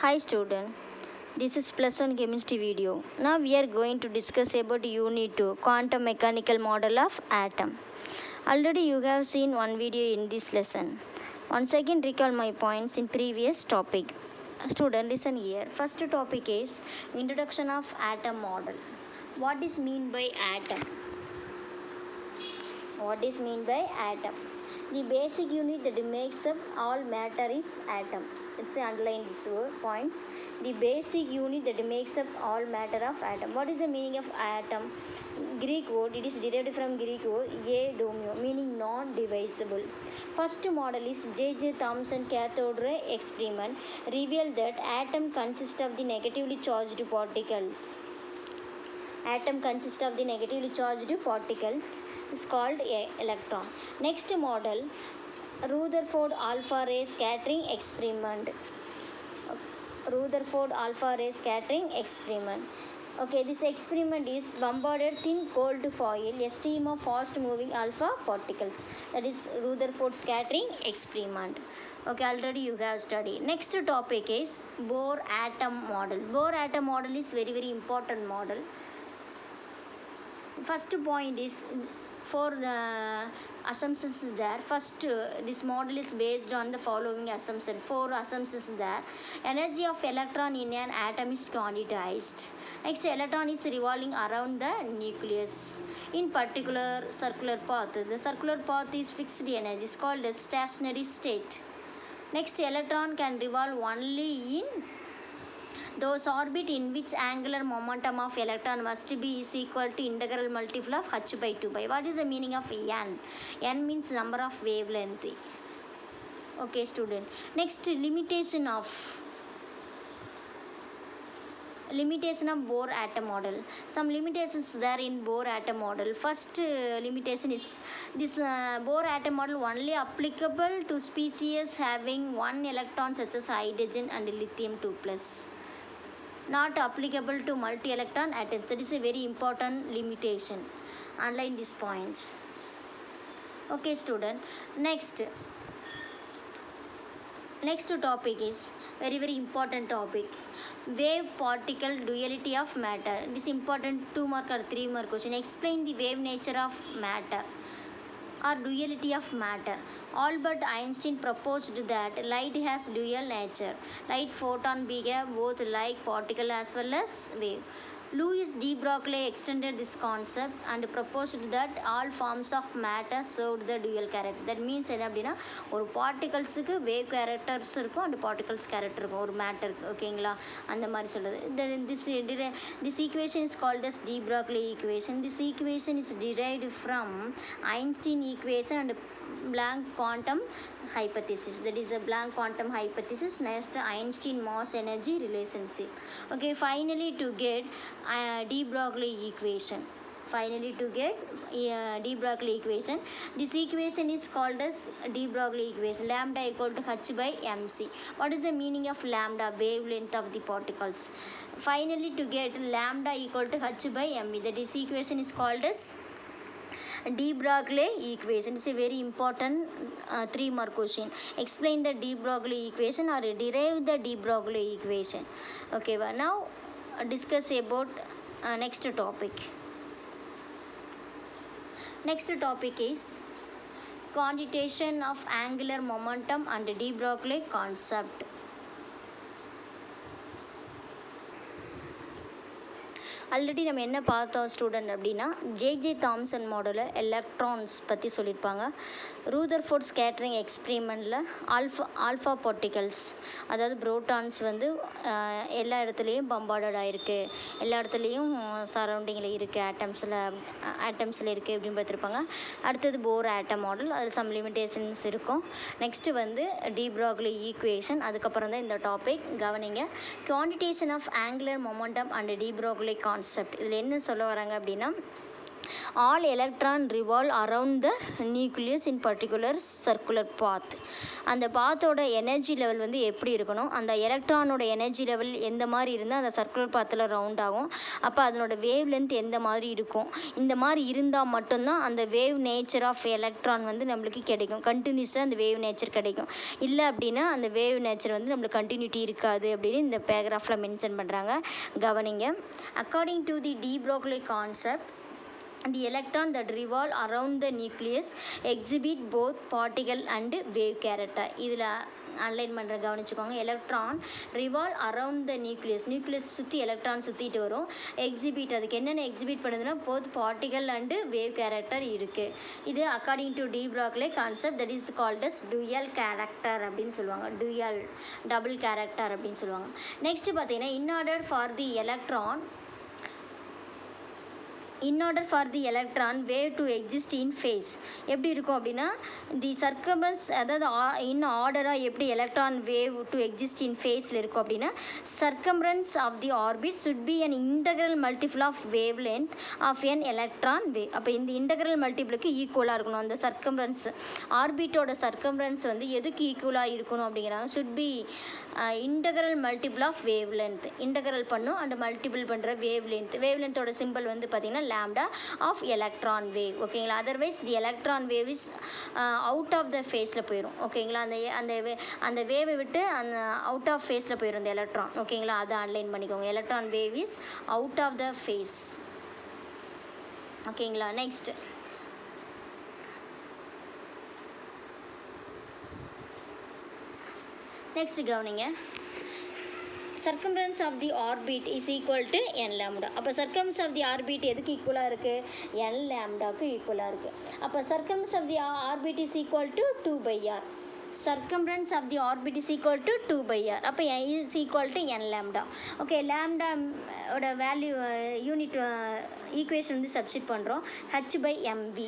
Hi student, this is plus one chemistry video. Now we are going to discuss about unit 2 quantum mechanical model of atom. Already you have seen one video in this lesson. Once again recall my points in previous topic. Student listen here. First topic is introduction of atom model. What is mean by atom? What is mean by atom? The basic unit that makes up all matter is atom. It's underline these points. The basic unit that makes up all matter of atom. What is the meaning of atom? Greek word, it is derived from Greek word atomio, meaning non-divisible. First model is J.J. Thomson cathode ray experiment revealed that atom consists of the negatively charged particles. Atom consists of the negatively charged particles is called electron. Next model, Rutherford alpha ray scattering experiment. Rutherford alpha ray scattering experiment. Okay, this experiment is bombarded thin cold foil, a stream of fast moving alpha particles. That is Rutherford scattering experiment. Okay, already you have studied. Next topic is Bohr atom model. Bohr atom model is very important model. First point is for the assumptions is there. First, this model is based on the following assumption. Four assumptions there. Energy of electron in an atom is quantized. Next, electron is revolving around the nucleus in particular circular path. The circular path is fixed energy. It's called a stationary state. Next, electron can revolve only in those orbit in which angular momentum of electron must be is equal to integral multiple of h by 2 pi. What is the meaning of n? N means number of wavelength. Okay student. Next, limitation of Bohr atom model. Some limitations there in Bohr atom model. First limitation is this Bohr atom model only applicable to species having one electron such as hydrogen and lithium 2+. Not applicable to multi-electron atoms. That is a very important limitation. Underline these points. Okay student. Next topic is very important topic. Wave particle duality of matter. This important 2 mark or 3 mark question. Explain the wave nature of matter or duality of matter. Albert Einstein proposed that light has dual nature. Light photon behave both like particle as well as wave. Louis de Broglie extended this concept and proposed that all forms of matter showed the dual character. That means என்ன அப்படின்னா ஒரு பார்ட்டிகல்ஸுக்கு wave characters இருக்கும் and particles character இருக்கும் ஒரு மேட்டருக்கு. ஓகேங்களா, அந்த மாதிரி சொல்லுது. This equation is called as de Broglie equation. This equation is derived from Einstein equation and Planck quantum hypothesis. That is a Planck quantum hypothesis. Next, Einstein mass energy relationship. Okay, finally to get de Broglie equation. De Broglie equation. This equation is called as de Broglie equation. Lambda equal to h by mc. What is the meaning of lambda? Wavelength of the particles. Finally to get lambda equal to h by mv. That is equation is called as de Broglie equation. Is a very important 3 mark question. Explain the de Broglie equation or derive the de Broglie equation. Okay, well, now discuss about next topic. Next topic is quantitation of angular momentum and de Broglie concept. Already நம்ம என்ன பார்த்தோம் student அப்படின்னா J Thomson மாடலில் electrons பற்றி சொல்லியிருப்பாங்க. Rutherford scattering எக்ஸ்பிரிமெண்ட்டில் alpha particles அதாவது protons வந்து எல்லா இடத்துலையும் பம்பார்டட் ஆகிருக்கு, எல்லா இடத்துலையும் சரௌண்டிங்கில் இருக்குது, ஆட்டம்ஸில் இருக்குது அப்படின்னு பார்த்துருப்பாங்க. அடுத்தது போர் ஆட்டம் மாடல், அதில் சம் லிமிட்டேஷன்ஸ் இருக்கும். நெக்ஸ்ட்டு வந்து de Broglie ஈக்குவேஷன். அதுக்கப்புறம் தான் இந்த டாபிக் கவனிங்க. Quantization of angular momentum and de Broglie concept. இதில் என்ன சொல்ல வராங்க அப்படின்னா All electrons revolve around the nucleus in particular circular path. அந்த பாத்தோட எனர்ஜி லெவல் வந்து எப்படி இருக்கணும், அந்த எலக்ட்ரானோட எனர்ஜி லெவல் எந்த மாதிரி இருந்தால் அந்த சர்க்குலர் பாத்தில் ரவுண்ட் ஆகும், அப்போ அதனோட வேவ் லென்த் எந்த மாதிரி இருக்கும், இந்த மாதிரி இருந்தால் மட்டும்தான் அந்த வேவ் நேச்சர் ஆஃப் எலக்ட்ரான் வந்து நம்மளுக்கு கிடைக்கும், கண்டினியூஸாக அந்த வேவ் நேச்சர் கிடைக்கும். இல்லை அப்படின்னா அந்த வேவ் நேச்சர் வந்து நம்மளுக்கு கண்டினியூட்டி இருக்காது அப்படின்னு இந்த பேராகிராஃபில் மென்ஷன் பண்ணுறாங்க, கவனிங்க. According to the D Broglie concept, the electron that revolve around the nucleus exhibit both particle and wave character. இதில் அன்லைன் பண்ணுற கவனிச்சுக்கோங்க. Electron revolve around the nucleus சுற்றி எலக்ட்ரான் சுற்றிட்டு வரும். எக்ஸிபிட், அதுக்கு என்னென்ன எக்ஸிபிட் பண்ணுதுன்னா both particle and wave character இருக்குது. இது according to de Broglie concept, that is called as dual character அப்படின்னு சொல்லுவாங்க, டுயல் டபுள் கேரக்டர் அப்படின்னு சொல்லுவாங்க. நெக்ஸ்ட் பார்த்தீங்கன்னா in order for the electron wave to exist in phase எப்படி இருக்கும் அப்படின்னா, தி சர்க்கம்பரன்ஸ், அதாவது இன் ஆர்டராக எப்படி electron wave to exist in ஃபேஸில் இருக்கும் அப்படின்னா, circumference of the orbit should be an integral multiple of wavelength of an electron wave. அப்போ இந்த இன்டெக்ரல் மல்டிபிளுக்கு ஈக்குவலாக இருக்கணும். அந்த சர்க்கம்பரன்ஸ், ஆர்பிட்டோட சர்க்கம்பரன்ஸ் வந்து எதுக்கு ஈக்குவலாக இருக்கணும் அப்படிங்கிறாங்க, should be integral multiple of wavelength, integral பண்ணும் அண்ட் மல்டிபிள் பண்ணுற வேவ் லென்த்தோட சிம்பிள் வந்து பார்த்திங்கன்னா lambda of electron wave. ஓகேங்களா, otherwise the electron wave is out of the ஃபேஸில் போயிடும். ஓகேங்களா, அந்த வேவை விட்டு அந்த அவுட் ஆஃப் ஃபேஸில் போயிடும் இந்த எலக்ட்ரான். ஓகேங்களா, அதை அன்லைன் பண்ணிக்கோங்க. Electron wave is out of the phase. ஓகேங்களா, நெக்ஸ்ட் கவனிங்க. circumference of the orbit is equal to n lambda. அப்போ circumference of the orbit எதுக்கு ஈக்குவலாக இருக்குது, n lambdaக்கு ஈக்குவலாக இருக்குது. அப்போ circumference of the orbit is equal to 2/r. circumference of the orbit is equal to 2/r. அப்போ is equal to n lambda. Okay, lambda ஓட value unit equation வந்து substitute பண்ணுறோம், h/mv.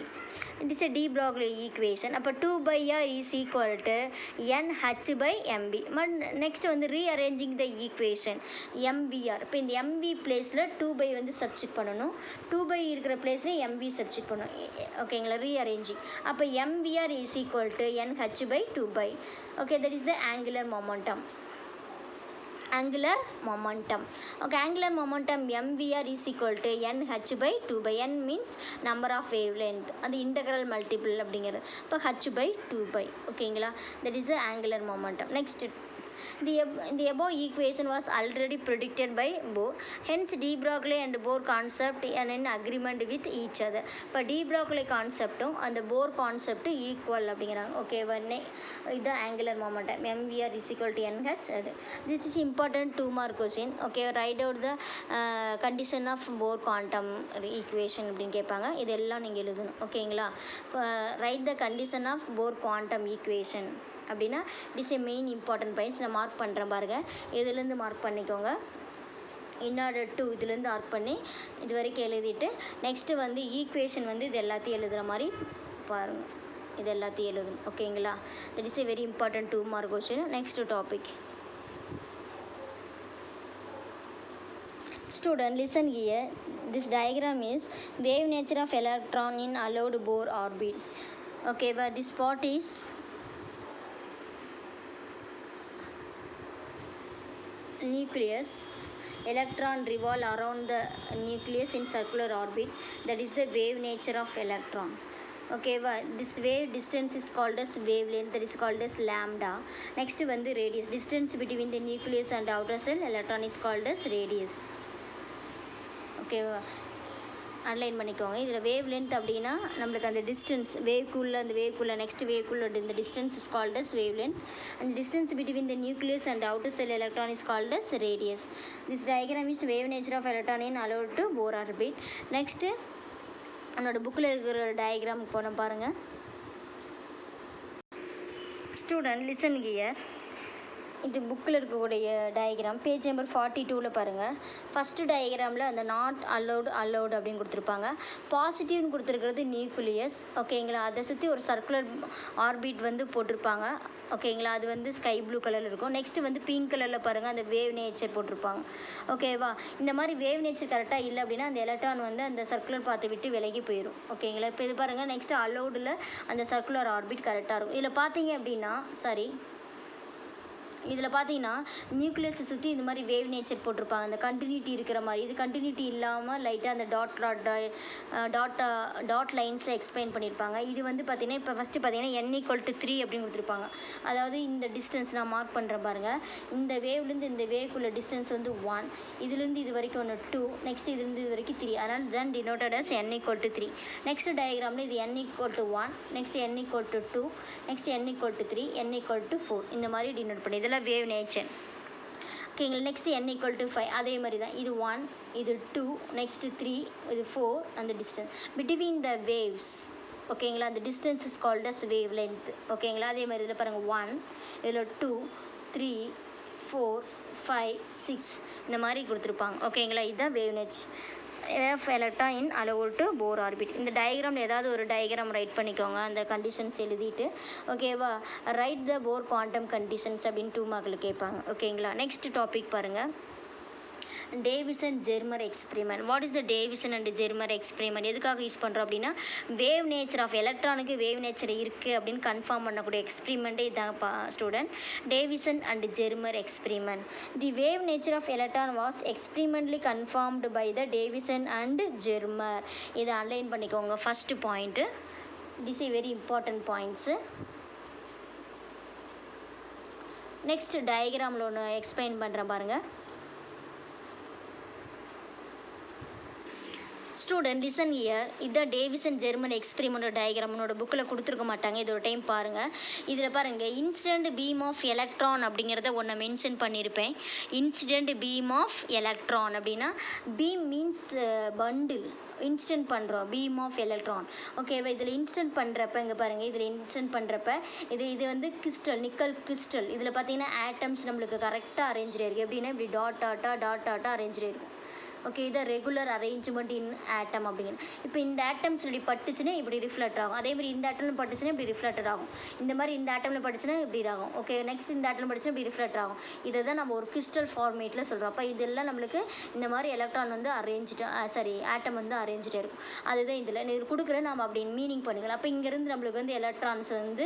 It is a de Broglie equation. அப்போ 2/r is equal to nh/mv. Next வந்து rearranging the equation mvr. இப்போ இந்த mv பிளேஸில் 2/, வந்து சப்ஸ்டிட் பண்ணணும், 2/, இருக்கிற பிளேஸில் mv சப்ஸ்டிட் பண்ணணும். ஓகேங்களா, ரீஅரேஞ்சிங். அப்போ mvr is equal to nh/2/. Okay, that is the angular momentum. Okay, angular momentum mvr is equal to nh/2/. n means number of wavelength, அந்த integral multiple அப்படிங்கிறது. இப்போ h/2/. ஓகேங்களா, that is the angular momentum. Next, the above equation was already predicted by Bohr. Hence de Broglie and Bohr concept are in agreement with each other. இப்போ de Broglie கான்செப்டும் அந்த போர் கான்செப்டும் equal அப்படிங்கிறாங்க. Okay, இதுதான் angular momentum, mvr is equal to nh. This is important 2 mark question. Okay, write out the condition of Bohr quantum equation அப்படின்னு கேட்பாங்க, இதெல்லாம் நீங்கள் எழுதணும். ஓகேங்களா, write the condition of Bohr quantum equation அப்படின்னா it is a main important points. நான் mark பண்ணுறேன் பாருங்கள், இதுலேருந்து மார்க் பண்ணிக்கோங்க. இன் ஆர்டர் டு இதுலேருந்து மார்க் பண்ணி இது வரைக்கும் எழுதிட்டு நெக்ஸ்ட்டு வந்து ஈக்குவேஷன் வந்து இது எல்லாத்தையும் எழுதுகிற மாதிரி பாருங்கள், இது எல்லாத்தையும் எழுதணும். ஓகேங்களா, that is a very important 2 mark question. Next topic. Student, listen here. This diagram is wave nature of electron in allowed Bohr orbit. Okay, but this spot is nucleus. Electron revolve around the nucleus in circular orbit. That is the wave nature of electron. Okay, this wave distance is called as wavelength, that is called as lambda. Next one, the radius, distance between the nucleus and outer shell electron is called as radius. Okay, அன்லைன் பண்ணிக்கோங்க. இதில் wave length அப்படின்னா நம்மளுக்கு அந்த distance வேவ்க்குள்ளே next வேவ்க்குள்ளே இந்த distance is called as wavelength. அந்த distance between the nucleus and outer shell electron is called as radius. This diagram is wave nature of electron in allowed to Bohr orbit. Next என்னோடய புக்கில் இருக்கிற diagram போன பாருங்கள். Student, listen here. இது புக்கில் இருக்கக்கூடிய diagram page number 42ல் பாருங்கள். First டயக்ராமில் அந்த நாட் அலௌடு அப்படின்னு கொடுத்துருப்பாங்க. பாசிட்டிவ்னு கொடுத்துருக்கிறது நியூக்ளியஸ். ஓகேங்களா, அதை சுற்றி ஒரு சர்க்குலர் ஆர்பிட் வந்து போட்டிருப்பாங்க. ஓகேங்களா, அது வந்து ஸ்கை ப்ளூ கலரில் இருக்கும். நெக்ஸ்ட்டு வந்து பிங்க் கலரில் பாருங்கள், அந்த வேவ் நேச்சர் போட்டிருப்பாங்க. ஓகேவா, இந்த மாதிரி வேவ் நேச்சர் கரெக்டாக இல்லை அப்படின்னா அந்த எலக்ட்ரான் வந்து அந்த சர்க்குலர் பாத்தை விட்டு விலகி போயிடும். ஓகேங்களா, இப்போ இது பாருங்கள், நெக்ஸ்ட்டு அலௌடில் அந்த சர்க்குலர் ஆர்பிட் கரெக்டாக இருக்கும். இதில் பார்த்தீங்க அப்படின்னா இதில் பார்த்தீங்கன்னா நியூக்ளியஸை சுற்றி இந்த மாதிரி வேவ் நேச்சர் போட்டிருப்பாங்க, அந்த கண்டினியூட்டி இருக்கிற மாதிரி. இது கண்டினியூட்டி இல்லாமல் லைட்டாக அந்த டாட் லைன்ஸில் எக்ஸ்பிளைன் பண்ணியிருப்பாங்க. இது வந்து பார்த்திங்கன்னா இப்போ ஃபஸ்ட்டு பார்த்தீங்கன்னா n=3 அப்படின்னு கொடுத்துருப்பாங்க. அதாவது இந்த டிஸ்டன்ஸ் நான் மார்க் பண்ணுறேன் பாருங்கள். இந்த வேவ்லேருந்து இந்த வேவ்க்குள்ள டிஸ்டன்ஸ் வந்து 1, இதுலேருந்து இது வரைக்கும் ஒன்று 2, நெக்ஸ்ட் இதுலேருந்து இது வரைக்கும் 3. அதனால் then denoted as n=3. Next டயக்ராமில் இது n=1, next n=2, next n=3, n=4 இந்த மாதிரி டினோட் பண்ணி இதெல்லாம் வேவ் நேச்சர். ஓகேங்களா, நெக்ஸ்ட் n=5 அதே மாதிரி தான். இது 1, இது 2, நெக்ஸ்ட் 3, இது 4 அந்த டிஸ்டன்ஸ் பிட்வீன் த வேவ்ஸ். ஓகேங்களா, அந்த distance is called as wavelength. ஓகேங்களா, அதே மாதிரி இதில் பாருங்கள் 1, இதில் 2, 3, 4, 5, 6 இந்த மாதிரி கொடுத்துருப்பாங்க. ஓகேங்களா, இதுதான் wave nature of electron in allowed to Bohr orbit. இந்த டயக்ராமில் ஏதாவது ஒரு டயக்ராம் ரைட் பண்ணிக்கோங்க, அந்த கண்டிஷன்ஸ் எழுதிட்டு. ஓகேவா, write the Bohr quantum conditions அப்படின்னு 2 மார்க்கில் கேட்பாங்க. ஓகேங்களா, நெக்ஸ்ட் டாபிக் பாருங்கள், Davisson Germer experiment. What is the Davisson and Germer experiment? எதுக்காக யூஸ் பண்ணுறோம் அப்படின்னா வேவ் நேச்சர் ஆஃப் எலக்ட்ரானுக்கு வேவ் நேச்சர் இருக்குது அப்படின்னு கன்ஃபார்ம் பண்ணக்கூடிய எக்ஸ்பிரிமெண்ட்டே இதான்ப்பா student, Davisson and Germer experiment. The wave nature of electron was experimentally confirmed by the Davisson and Germer. இதை அன்லைன் பண்ணிக்கோங்க. First point, this is very important points. Next டயக்ராமில் ஒன்று explain பண்ணுறேன் பாருங்கள். Student listen year. இதான் Davisson German experiment diagram என்னோட புக்கில் கொடுத்துருக்க மாட்டாங்க, இது ஒரு டைம் பாருங்கள். இதில் பாருங்கள், இன்சிடென்ட் பீம் ஆஃப் எலக்ட்ரான் அப்படிங்கிறத ஒன்று மென்ஷன் பண்ணியிருப்பேன். இன்சிடென்ட் பீம் ஆஃப் எலக்ட்ரான் அப்படின்னா பீம் மீன்ஸ் பண்டில், இன்ஸ்டன்ட் பண்ணுறோம் பீம் ஆஃப் எலக்ட்ரான். ஓகேவா, இதில் இன்ஸ்டன்ட் பண்ணுறப்ப இங்கே பாருங்கள், இதில் இன்ஸ்டன்ட் பண்ணுறப்ப இது வந்து கிறிஸ்டல், நிக்கல் கிறிஸ்டல். இதில் பார்த்தீங்கன்னா ஆட்டம்ஸ் நம்மளுக்கு கரெக்டாக அரேஞ்ச் இருக்குது. எப்படின்னா இப்படி டாட்டாக அரேஞ்ச் இருக்கும். ஓகே, இதை ரெகுலர் அரேஞ்ச்மெண்ட் இன் ஆட்டம் அப்படிங்கிற. இப்போ இந்த ஆட்டம்ஸ் இப்படி பட்டுச்சுன்னா இப்படி ரிஃப்ளெக்ட் ஆகும். அதே மாதிரி இந்த ஆட்டமில் பட்டுச்சுன்னா இப்படி ரிஃப்ளெக்டட் ஆகும். இந்த மாதிரி இந்த ஆட்டமில் பட்டுச்சுன்னா இப்படி ஆகும். ஓகே, நெக்ஸ்ட் இந்த ஆட்டமில் பட்டுச்சுன்னா இப்படி ரிஃப்ளெக்ட் ஆகும். இதை தான் நம்ம ஒரு கிறிஸ்டல் ஃபார்மேட்டில் சொல்கிறோம். அப்போ இதெல்லாம் நம்மளுக்கு இந்த மாதிரி எலக்ட்ரான் வந்து ஆட்டம் வந்து அரேஞ்சிட்டே இருக்கும். அதுதான் இதில் இது கொடுக்குற நம்ம அப்படின்னு மீனிங் பண்ணிக்கலாம். அப்போ இங்கேருந்து நம்மளுக்கு வந்து எலக்ட்ரான்ஸ் வந்து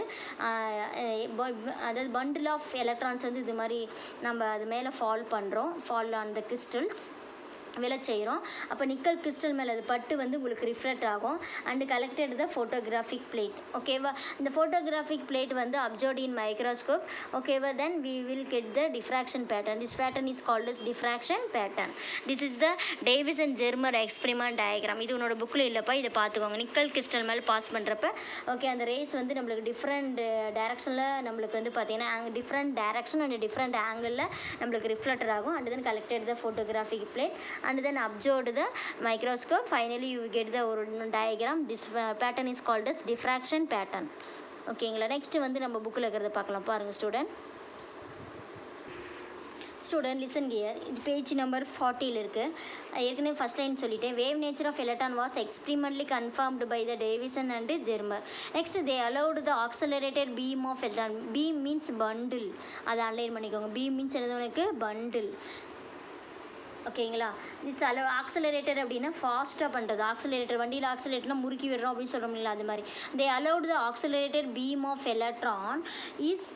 அதாவது பண்டில் ஆஃப் எலக்ட்ரான்ஸ் வந்து இது மாதிரி நம்ம அது மேலே ஃபால் பண்ணுறோம், ஃபால் ஆன் த கிறிஸ்டல்ஸ் விலை செய்கிறோம். அப்போ நிக்கல் கிறிஸ்டல் மேலே அது பட்டு வந்து உங்களுக்கு ரிஃப்ளெக்ட் ஆகும் and collected the photographic plate. ஓகேவா, இந்த ஃபோட்டோகிராஃபிக் பிளேட் வந்து அப்சர்வ்ட் இன் மைக்ரோஸ்கோப். ஓகேவா, then we will get the diffraction pattern. This pattern is called as diffraction pattern. This is the Davisson Germer experiment diagram. இது உன்னோட புக்கில் இல்லைப்பா, இதை பார்த்துக்கோங்க. நிக்கல் கிறிஸ்டல் மேலே பாஸ் பண்ணுறப்ப ஓகே அந்த ரேஸ் வந்து நம்மளுக்கு டிஃப்ரெண்ட் டைரக்ஷனில் நம்மளுக்கு வந்து பார்த்தீங்கன்னா டிஃப்ரெண்ட் டைரக்ஷன் அண்ட் டிஃப்ரெண்ட் ஆங்கிளில் நம்மளுக்கு ரிஃப்ளெக்டட் ஆகும். And then collected the photographic plate and then observed the microscope. Finally you get the diagram. This pattern is called as diffraction pattern. ஓகேங்களா, நெக்ஸ்ட் வந்து நம்ம புக்கில் இருக்கிறத பார்க்கலாம் பாருங்கள் ஸ்டூடெண்ட் லிசன் கியர். இது பேஜ் நம்பர் 40 இருக்குது. ஏற்கனவே ஃபஸ்ட் லைன் சொல்லிட்டேன். Wave nature of electron was experimentally confirmed by the Davisson and Germer. Next they allowed the accelerated beam of electron. Beam means bundle, அதை அன்லைன் பண்ணிக்கோங்க. Beam means எழுதுவனுக்கு bundle. ஓகேங்களா, it's accelerator அப்படின்னா ஃபாஸ்ட்டாக பண்ணுறது. Accelerator வண்டியில் ஆக்சலரேட்டர்னா முறுக்கி விடுறோம் அப்படின்னு சொல்கிறோம் இல்லை, அது மாதிரி. They allowed the accelerated beam of electron is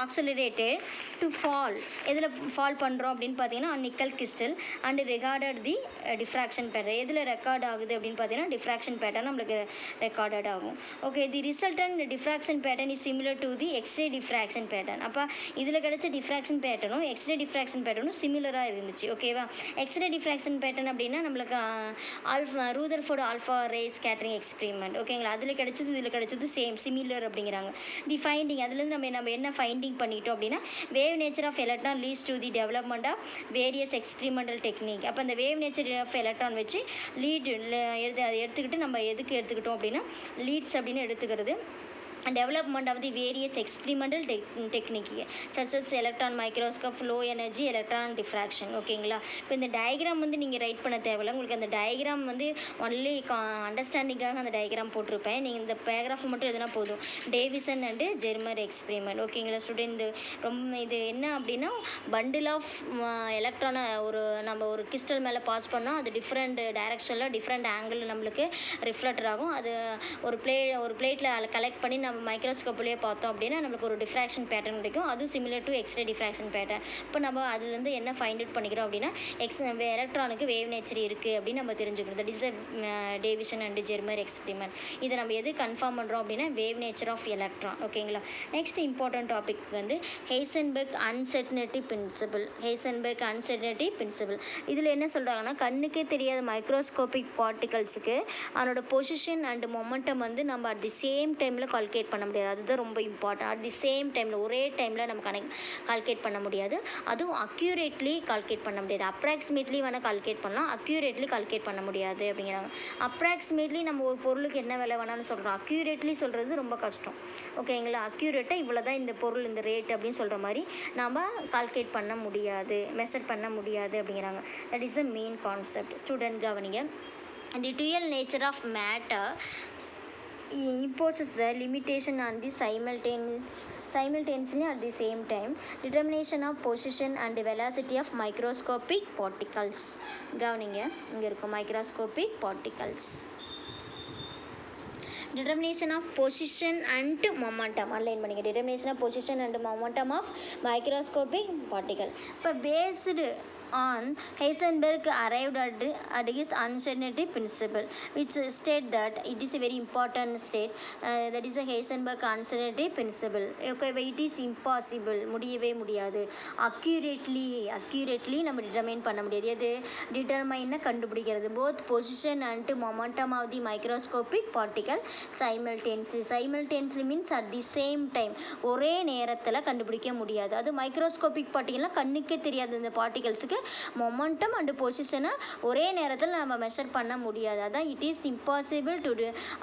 accelerated to fall. எதில் ஃபால் பண்ணுறோம் அப்படின்னு பார்த்தீங்கன்னா nickel crystal and recorded the diffraction pattern. எதில் ரெக்கார்ட் ஆகுது அப்படின்னு பார்த்தீங்கன்னா டிஃப்ராக்ஷன் பேட்டர்ன் நம்மளுக்கு ரெக்கார்டட் ஆகும். Okay, the resultant diffraction pattern is similar to the X ray diffraction pattern. அப்போ இதில் கிடைச்ச டிஃப்ராக்ஷன் பேட்டர்னும் எக்ஸ்ரே டிஃப்ராக்ஷன் பேட்டர்னும் சிமிலராக இருந்துச்சு. ஓகேவா, எக்ஸ்ரே டிஃப்ராக்ஷன் பேட்டர்ன் அப்படின்னா நம்மளுக்கு Rutherford alpha ray scattering experiment. ஓகேங்களா, அதில் கிடைச்சது இதில் கிடைச்சது சிமிலர் அப்படிங்கிறாங்க. தி ஃபைண்டிங், அதுலேருந்து நம்ம என்ன ஃபைண்டிங் பண்ணிட்டோம் அப்படின்னா wave nature of electron leads to the development of various experimental technique. அப்போ அந்த வேவ் நேச்சர் ஆஃப் எலக்ட்ரான் வச்சு அதை எடுத்துக்கிட்டு நம்ம எதுக்கு எடுத்துக்கிட்டோம் அப்படின்னா லீட்ஸ் அப்படின்னு எடுத்துக்கிறது. development of the various experimental technique such as electron microscope, low energy electron diffraction. ஓகேங்களா? இப்போ இந்த டயக்ராம் வந்து நீங்கள் ரைட் பண்ண தேவையில்ல. உங்களுக்கு அந்த டயக்ராம் வந்து ஒன்லி அண்டர்ஸ்டாண்டிங்காக அந்த டயக்ராம் போட்டிருப்பேன். நீங்கள் இந்த பேராகிராஃப் மட்டும் எதுனா போதும். Davisson and Germer experiment. ஓகேங்களா ஸ்டூடெண்ட்? இது என்ன அப்படின்னா பண்டில் ஆஃப் எலக்ட்ரானை நம்ம ஒரு கிறிஸ்டல் மேலே பாஸ் பண்ணோம். அது டிஃப்ரெண்ட் டைரக்ஷனில் டிஃப்ரெண்ட் ஆங்கிளில் நம்மளுக்கு ரிஃப்ளெக்டர் ஆகும். அது ஒரு பிளேட்டில் கலெக்ட் பண்ணி நம்ம மைக்ரோஸ்கோப்லேயே பார்த்தோம் அப்படின்னா நம்மளுக்கு ஒரு டிஃப்ராக்ஷன் பேட்டர்ன் கிடைக்கும். அதுவும் similar to X ray diffraction pattern. இப்போ நம்ம அதுலேருந்து என்ன ஃபைண்ட் அவுட் பண்ணிக்கிறோம் அப்படின்னா எலக்ட்ரானுக்கு வேவ் நேச்சர் இருக்குது அப்படின்னு நம்ம தெரிஞ்சுக்கணும். That is Davisson and Germer experiment. இதை நம்ம எது கன்ஃபார்ம் பண்ணுறோம் அப்படின்னா வேவ் நேச்சர் ஆஃப் எலக்ட்ரான். ஓகேங்களா? நெக்ஸ்ட் இம்பார்ட்டன்ட் டாபிக் வந்து ஹெய்சன்பெர்க் அன்சர்டனிட்டி பிரின்சிபல். இதில் என்ன சொல்கிறாங்கன்னா கண்ணுக்கே தெரியாத மைக்ரோஸ்கோபிக் பார்ட்டிகல்ஸுக்கு அதனோட பொசிஷன் அண்ட் மொமெண்டம் வந்து நம்ம அட் தி சேம் டைமில் கால்குலேட் பண்ண முடியாது. அதுதான் ரொம்ப இம்பார்ட்டன்ட். அட் தி சேம் டைமில் ஒரே டைமில் நம்ம கால்குலேட் பண்ண முடியாது. அதுவும் அக்யூரேட்லி கால்குலேட் பண்ண முடியாது. அப்ராக்சிமேட்லி வேணால் கால்குலேட் பண்ணலாம், அக்யூரேட்லி கால்குலேட் பண்ண முடியாது அப்படிங்கிறாங்க. அப்ராக்சிமேட்லி நம்ம ஒரு பொருளுக்கு என்ன விலை வேணாலும் சொல்கிறோம். அக்யூரேட்லி சொல்கிறது ரொம்ப கஷ்டம். ஓகேங்களா? அக்யூரேட்டாக இவ்வளோ தான் இந்த பொருள் இந்த ரேட் அப்படின்னு சொல்கிற மாதிரி நம்ம கால்குலேட் பண்ண முடியாது, மெஷர் பண்ண முடியாது அப்படிங்கிறாங்க. That is the main concept. Student கவனிங்க. The dual nature of matter imposes the limitation on the simultaneously at the same time determination of position and velocity of microscopic particles. கவனிங்க, இங்கே இருக்கும் microscopic particles. Determination of position and momentum அன்லைன் பண்ணிங்க. determination of position and momentum of microscopic particle. இப்போ based on Heisenberg arrived at his uncertainty principle, which state that it is a very important state. That is a Heisenberg uncertainty principle. Okay, it is impossible, முடியவே முடியாது. accurately நம்ம determine பண்ண முடியாது. எது determine கண்டுபிடிக்கிறது both position and momentum of the microscopic particle simultaneously means at the same time, ஒரே நேரத்தில் கண்டுபிடிக்க முடியாது. அது மைக்ரோஸ்கோபிக் பார்ட்டிகல்னால் கண்ணுக்கே தெரியாது. இந்த பார்ட்டிகல்ஸுக்கு மொமெண்டம் அண்டு பொசிஷனை ஒரே நேரத்தில் நம்ம மெஷர் பண்ண முடியாது. அதான் it is impossible to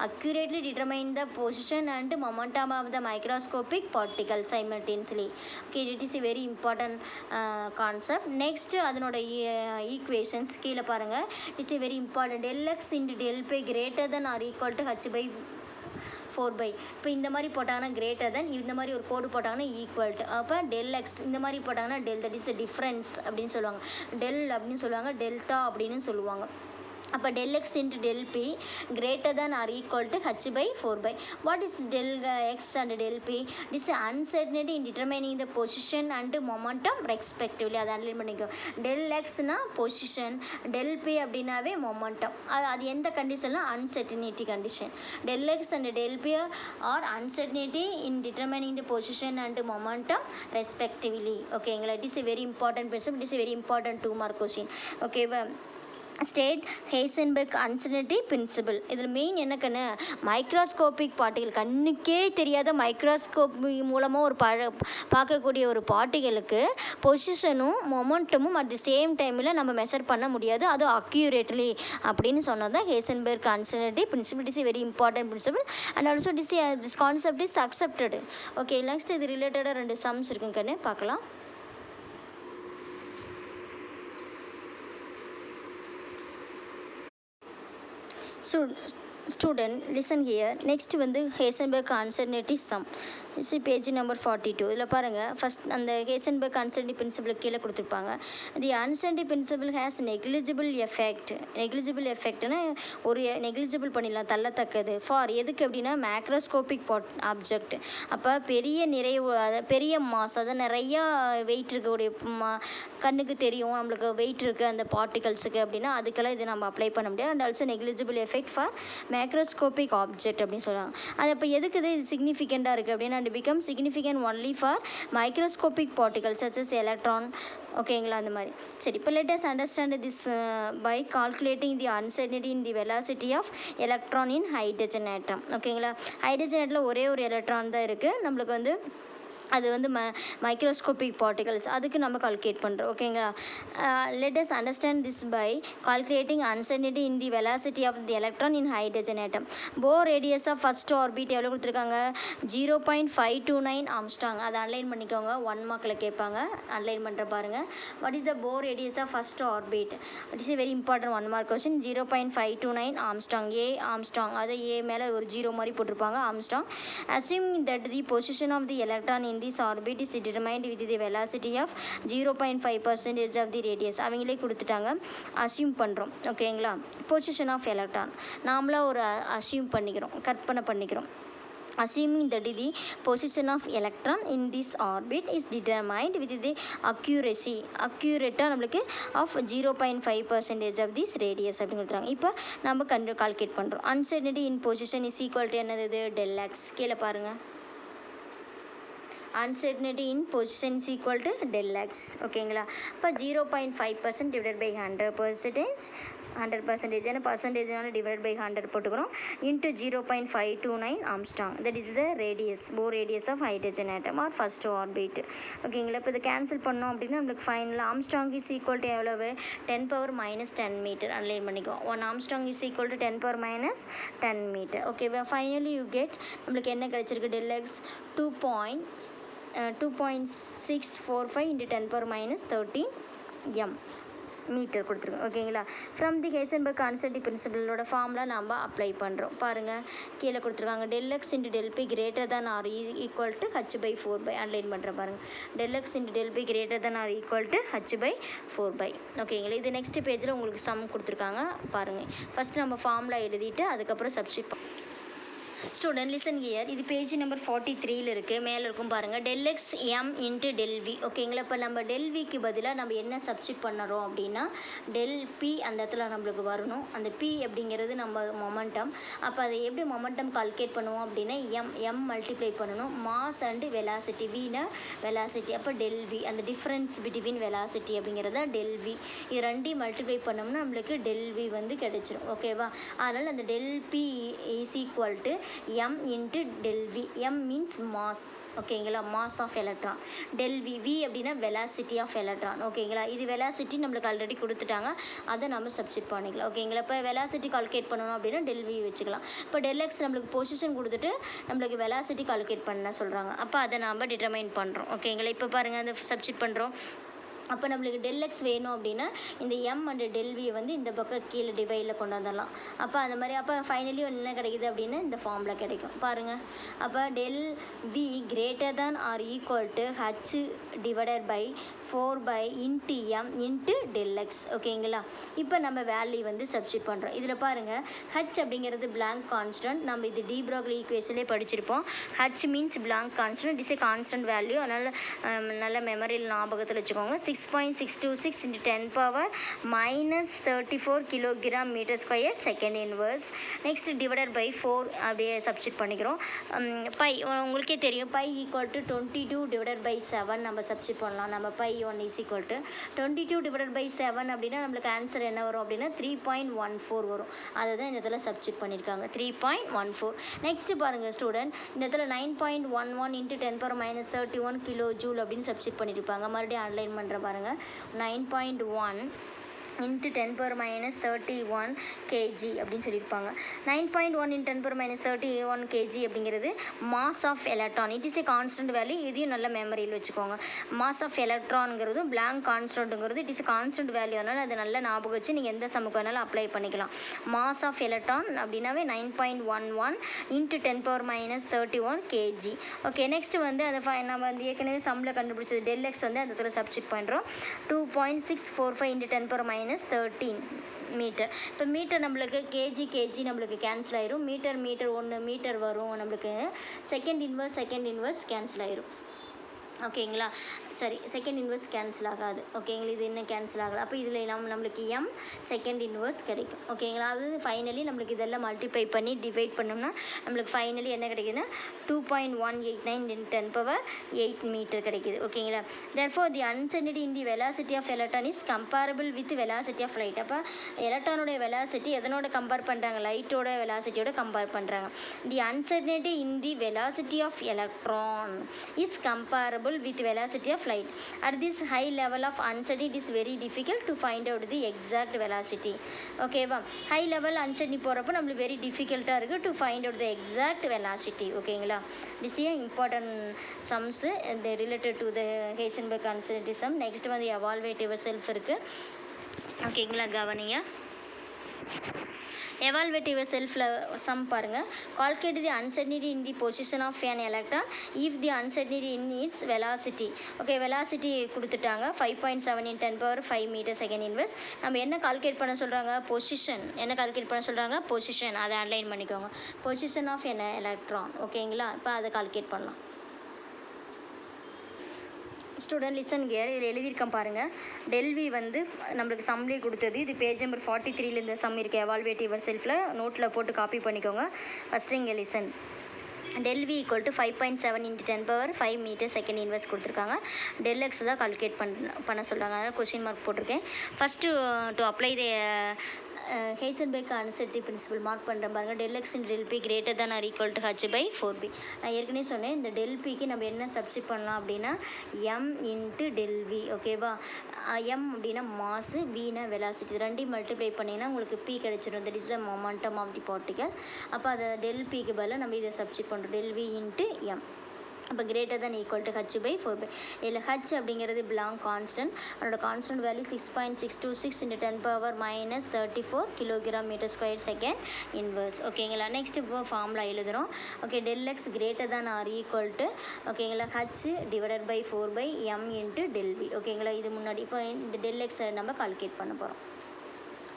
accurately determine the position and momentum of the microscopic particle simultaneously. Okay, it is a very important concept. Next அதனோட ஈக்குவேஷன்ஸ் கீழே பாருங்கள். It is a very important. டெல்(x) × del(π) greater than or equal to h/4. இப்போ இந்த மாதிரி போட்டாங்கன்னா greater than, இந்த மாதிரி ஒரு கோடு போட்டாங்கன்னா ஈக்குவல் டு, அப்போ del(x) இந்த மாதிரி போட்டாங்கன்னா del, that is the difference அப்படின்னு சொல்லுவாங்க. டெல் அப்படின்னு சொல்லுவாங்க, டெல்டா அப்படின்னு சொல்லுவாங்க. அப்போ del(x) × del(p) greater than or equal to h/4. What is del(x) and del(p)? It is uncertainty in determining the position and momentum respectively. அதை அண்டர்லைன் பண்ணிக்கோ. del(x)னா பொசிஷன், del(p) அப்படின்னாவே மொமெண்டம். அது எந்த கண்டிஷன்னா uncertainty condition. del(x) and del(p) are uncertainty in determining the position and momentum respectively. ஓகேங்களா? It is a very important principle. It is a very important 2 mark question. ஓகேவா? State Heisenberg uncertainty principle. இதில் main என்னக்கன்னு microscopic particle, கண்ணுக்கே தெரியாத microscope மூலமாக பார்க்கக்கூடிய ஒரு பார்ட்டிகளுக்கு பொசிஷனும் மொமெண்டமும் at the same டைமில் நம்ம மெஷர் பண்ண முடியாது. அது அக்யூரேட்லி அப்படின்னு சொன்னது தான் Heisenberg uncertainty principle. It is a very important principle and also this concept is accepted. Okay, next இது ரிலேட்டடாக 2 சம்ஸ் இருக்குங்கன்னு பார்க்கலாம். Student, listen here. Next வந்து Heisenberg uncertainty sum. Page number 42. இதில் பாருங்கள், ஃபஸ்ட் அந்த ஹெய்சன்பெர்க் அன்சர்டனிட்டி பிரின்சிபல் கீழே கொடுத்துருப்பாங்க. தி uncertainty principal has negligible எஃபெக்ட்னா ஒரு நெக்லிஜிபிள் பண்ணிடலாம், தள்ளத்தக்கது. ஃபார் எதுக்கு அப்படின்னா மேக்ரோஸ்கோபிக் ஆப்ஜெக்ட். அப்போ பெரிய மாஸ், அதாவது நிறையா வெயிட் இருக்கக்கூடிய கண்ணுக்கு தெரியும் நம்மளுக்கு வெயிட் இருக்குது அந்த பார்ட்டிகல்ஸுக்கு அப்படின்னா அதுக்கெல்லாம் இது நம்ம அப்ளை பண்ண முடியாது. And also negligible effect for macroscopic object அப்படின்னு சொல்லுவாங்க. அது அப்போ எதுக்கு இது சிக்னிஃபிகண்ட்டாக இருக்குது அப்படின்னா become significant only for microscopic particles such as electron. ஓகேங்களா? அந்த மாதிரி. சரி, இப்போ let us understand this by calculating the uncertainty in the velocity of electron in hydrogen atom. ஓகேங்களா? ஹைட்ரஜன் ஆட்டமில் ஒரே ஒரு எலக்ட்ரான் தான் இருக்குது. நம்மளுக்கு வந்து அது வந்து மைக்ரோஸ்கோபிக் பார்ட்டிகல்ஸ் அதுக்கு நம்ம கால்குலேட் பண்ணுறோம். ஓகேங்களா. Let us understand this by calculating uncertainty in the velocity of the electron in hydrogen atom. Bohr radius of first orbit எவ்வளோ கொடுத்துருக்காங்க? 0.529 ஆம்ஸ்ட்ராங். அதை அன்லைன் பண்ணிக்கோங்க, 1 மார்க்கில் கேட்பாங்க. அன்லைன் பண்ணுற பாருங்கள். What is the Bohr radius of first orbit? It is a very important 1 mark question. 0.529 angstrom. A angstrom, அதை A மேலே ஒரு 0 மாதிரி போட்டிருப்பாங்க, angstrom. Assuming that the position of the electron in this orbit is determined with the velocity of 0.5% of the radius. அவங்களே கொடுத்துட்டாங்க, assume பண்ணுறோம். ஓகேங்களா. Position of electron நாமளாக ஒரு அஸ்யூம் பண்ணிக்கிறோம், கற்பனை பண்ணிக்கிறோம். Assuming that the position of electron in this orbit is determined with the accurate நம்மளுக்கு of 0.5% of this radius அப்படின்னு கொடுத்துறாங்க. இப்போ நம்ம கால்குலேட் பண்ணுறோம். Uncertainty in position is equal to என்னது? del x. கீழே பாருங்கள். Uncertainty in position is equal to del x. ஓகேங்களா. இப்போ 0.5% divided by 100% ஏன்னா பர்சன்டேஜ்னால டிவைட் பை 100 போட்டுக்கிறோம், into 0.529 angstrom. That is the radius, Bohr radius of hydrogen atom or first orbit. ஓகேங்களா. இப்போ இதை கேன்சல் பண்ணோம் அப்படின்னா நம்மளுக்கு ஃபைனலாக ஆம்ஸ்ட்ராங் இஸ் ஈக்குவல் டு எவ்வளவு? 10⁻−10 மீட்டர். அன்லைன் பண்ணிக்கோ. 1 angstrom is equal to 10⁻10 metre. Okay, finally you get நம்மளுக்கு என்ன கிடச்சிருக்கு? del x 2.645 into 10⁻13 m metre கொடுத்துருக்கோம். ஓகேங்களா. ஃப்ரம் தி ஹைசன்பர்க் அன்சர்டனிட்டி பிரின்சிபலோட ஃபார்முலா நம்ம அப்ளை பண்ணுறோம். பாருங்கள், கீழே கொடுத்துருக்காங்க. del x into del p greater than or equal to h/4. அன்லைன் பண்ணுறேன் பாருங்கள். del x into del p greater than or equal to h/4. ஓகேங்களா. இது நெக்ஸ்ட் பேஜில் உங்களுக்கு சம் கொடுத்துருக்காங்க பாருங்கள். ஃபஸ்ட்டு நம்ம ஃபார்முலா எழுதிட்டு அதுக்கப்புறம் சப்ஸ்டிட் ஸ்டூடெண்ட் லிசன் ஹியர். இது பேஜ் நம்பர் 43 இருக்குது, மேலே இருக்கும் பாருங்கள். del x m into del v. ஓகேங்களா. இப்போ நம்ம del vக்கு பதிலாக நம்ம என்ன சப்ஸ்டிட் பண்ணுறோம் அப்படின்னா del p அந்த இடத்துல நம்மளுக்கு வரணும். அந்த p அப்படிங்கிறது நம்ம மொமெண்டம். அப்போ அதை எப்படி மொமெண்டம் கால்குலேட் பண்ணுவோம் அப்படின்னா m மல்டிப்ளை பண்ணணும். மாஸ் அண்டு வெலாசிட்டி, வினா வெலாசிட்டி. அப்போ del v அந்த டிஃப்ரென்ஸ் பிட்வீன் வெலாசிட்டி அப்படிங்கிறத del v. இது ரெண்டையும் மல்டிப்ளை பண்ணோம்னா நம்மளுக்கு del v வந்து கிடைச்சிரும். ஓகேவா. அதனால் அந்த del p is equal to m into del v. m means mass. ஓகேங்களா. Mass of electron. del v, v அப்படின்னா வெலாசிட்டி ஆஃப் எலக்ட்ரான். ஓகேங்களா. இது வெலாசிட்டி நம்மளுக்கு ஆல்ரெடி கொடுத்துட்டாங்க, அதை நம்ம சப்ஸ்டிட் பண்ணிக்கலாம். ஓகேங்களா. இப்போ வெலாசிட்டி கால்குலேட் பண்ணணும் அப்படின்னா del v வச்சுக்கலாம். இப்போ del x நம்மளுக்கு பொசிஷன் கொடுத்துட்டு நம்மளுக்கு வெலாசிட்டி கால்குலேட் பண்ண சொல்கிறாங்க. அப்போ அதை நம்ம டிட்டர்மைன் பண்ணுறோம். ஓகேங்களா. இப்போ பாருங்கள், அதை சப்ஸ்டிட் பண்ணுறோம். அப்போ நம்மளுக்கு del x வேணும் அப்படின்னா இந்த m அண்ட் del v வந்து இந்த பக்கம் கீழே டிவைடில் கொண்டு வந்துடலாம். அப்போ அந்த மாதிரி அப்போ ஃபைனலி என்ன கிடைக்குது அப்படின்னா இந்த ஃபார்மில் கிடைக்கும் பாருங்கள். அப்போ del v greater than or equal to h divided by 4 into m into del x. ஓகேங்களா. இப்போ நம்ம வேல்யூ வந்து சப்ஸ்டிட் பண்ணுறோம். இதில் பாருங்கள், h அப்படிங்கிறது blank constant. நம்ம இது டி ப்ரோக்லி ஈக்குவேஷன்லேயே படிச்சிருப்போம். h means blank constant, it is a constant value. அதனால் நல்ல மெமரியில் ஞாபகத்தில் வச்சுக்கோங்க. 6.626 into 10⁻−34 kilogram metre square second inverse. Next divided by 4 அப்படியே சப்ஸ்டிட் பண்ணிக்கிறோம். பை உங்களுக்கே தெரியும், pi equal to 22 divided by 7 நம்ம சப்ஸ்டிட் பண்ணலாம். நம்ம pi 1 is equal to 22 divided by 7 அப்படின்னா நம்மளுக்கு ஆன்சர் என்ன வரும் அப்படின்னா 3.14 வரும். அதை தான் இந்த இடத்துல சப்ஸ்டிட் பண்ணியிருக்காங்க, 3.14. நெக்ஸ்ட் பாருங்கள் ஸ்டூடெண்ட், இந்த இடத்துல 9.11 into 10⁻31 கிலோ ஜூல் அப்படின்னு சப்ஸ்டிட் பண்ணியிருப்பாங்க. மறுபடியும் ஆன்லைன் பண்ணுற பாருங்கள். 9.1 into 10⁻31 kg அப்படின்னு சொல்லியிருப்பாங்க. 9.1 into 10⁻31 kg அப்படிங்கிறது mass of electron. It is a constant value. இதையும் நல்ல மெமரியில் வச்சுக்கோங்க. மாஸ் ஆஃப் எலக்ட்ரான்ங்கிறதும் பிளாங்க் கான்ஸ்டன்ட்டுங்கிறது இட் இஸ் கான்ஸ்டன்ட் வேல்யூ. அதனால் அது நல்ல ஞாபகம் வச்சு நீங்கள் எந்த சமுக்கு வேணாலும் அப்ளை பண்ணிக்கலாம். மாஸ் ஆஃப் எலக்ட்ரான் அப்படின்னாவே 9.11 into 10⁻31 kg. ஓகே, நெக்ஸ்ட் வந்து அதை நம்ம வந்து ஏற்கனவே சம்மில் கண்டுபிடிச்சது del x வந்து அந்த இடத்துல சப்ஸ்டிட் பண்ணுறோம். 2.645 into 10⁻13 மீட்டர். இப்போ மீட்டர் நம்மளுக்கு கேஜி நம்மளுக்கு கேன்சல் ஆயிரும். மீட்டர் 1 மீட்டர் வரும். நம்மளுக்கு செகண்ட் இன்வர்ஸ் கேன்சல் ஆயிரும். ஓகேங்களா. சாரி செகண்ட் இன்வர்ஸ் கேன்சல் ஆகாது ஓகேங்களா. இது இன்னும் கேன்சல் ஆகலை. அப்போ இதில் நம்மளுக்கு எம் செகண்ட் இன்வர்ஸ் கிடைக்கும் ஓகேங்களா. அது ஃபைனலி நம்மளுக்கு இதெல்லாம் மல்டிப்ளை பண்ணி டிவைட் பண்ணோம்னா நம்மளுக்கு ஃபைனலி என்ன கிடைக்குதுன்னா 2.189 × 10⁸ மீட்டர் கிடைக்குது ஓகேங்களா. therefore the uncertainty in the velocity of electron is comparable with velocity of light. அப்போ எலக்ட்ரானோட வெலாசிட்டி எதனோட கம்பேர் பண்ணுறாங்க, லைட்டோட வெலாசிட்டியோட கம்பேர் பண்ணுறாங்க. தி uncertainty in the velocity of electron is comparable with velocity of light. At this high level of uncertainty it is very difficult to find out the exact velocity. ஓகேவா, high level uncertainty போகிறப்போ நம்மளுக்கு very டிஃபிகல்ட்டாக இருக்குது to find out the exact velocity ஓகேங்களா. This is important sums இந்த related to the Heisenberg uncertainty sum. Next வந்து evaluate yourself இருக்குது ஓகேங்களா. கவனிங்க, எவால்வேட் யுவர் செல்ஃபில் சம் பாருங்கள். Calculate the uncertainty in the position of an electron if the uncertainty in its velocity. Okay, velocity கொடுத்துட்டாங்க 5.7 × 10⁵ metre second inverse. நம்ம என்ன calculate பண்ண சொல்கிறாங்க, பொசிஷன். என்ன கால்குலேட் பண்ண சொல்கிறாங்க, பொசிஷன். அதை அன்லைன் பண்ணிக்கோங்க, பொசிஷன் ஆஃப் an electron ஓகேங்களா. இப்போ அதை கால்குலேட் பண்ணலாம். ஸ்டூடெண்ட் லிசன் கியர், இதில் எழுதியிருக்கேன் பாருங்கள். டெல்வி வந்து நம்மளுக்கு சம்லேயே கொடுத்தது. இது பேஜ் நம்பர் 43 இந்த சம் இருக்குது. எவால்வேட் யுவர் செல்ஃபில் நோட்டில் போட்டு காப்பி பண்ணிக்கோங்க. ஃபஸ்ட்டு இங்கே listen. Del v equal to 5.7 × 10⁵ metre second inverse கொடுத்துருக்காங்க. டெல்எக்ஸ் தான் கால்குலேட் பண்ண சொல்கிறாங்க. அதனால் கொஸ்டின் மார்க் போட்டிருக்கேன். First to apply the Heisenberg uncertainty principle mark பண்ணுறேன் பாருங்கள். Del x into del p greater than or equal to h/4b. நான் ஏற்கனவே சொன்னேன், இந்த டெல் பிக்கு நம்ம என்ன சப்ஸ்டிட் பண்ணலாம் அப்படின்னா எம் இன்ட்டு டெல் வி ஓகேவா. எம் அப்படின்னா மாசு, வினா வெலாசிட்டி. இது ரெண்டையும் மல்டிப்ளை பண்ணிங்கன்னா உங்களுக்கு பி கிடச்சிடும். That is the momentum of the particle. அப்போ அதை டெல் பிக்கு பதிலாக நம்ம இதை சப்ஸ்டிட் பண்ணுறோம், டெல் வி இன்ட்டு எம். அப்போ greater than equal to h/4b. இதில் ஹச் அப்படிங்கிறது பிலாங் கான்ஸ்டன்ட். அதோட கான்ஸ்டன்ட் வேல்யூ 6.626 × 10⁻34 kg/m² இன்வர்ஸ் ஓகேங்களா. நெக்ஸ்ட் இப்போ ஃபார்முலா எழுதுகிறோம். Okay, del x greater than or equal to ஓகேங்களா h/4/m × டெல் வி ஓகேங்களா. இது முன்னாடி இப்போ இந்த டெல் எக்ஸை நம்ம கால்குலேட் பண்ண போகிறோம்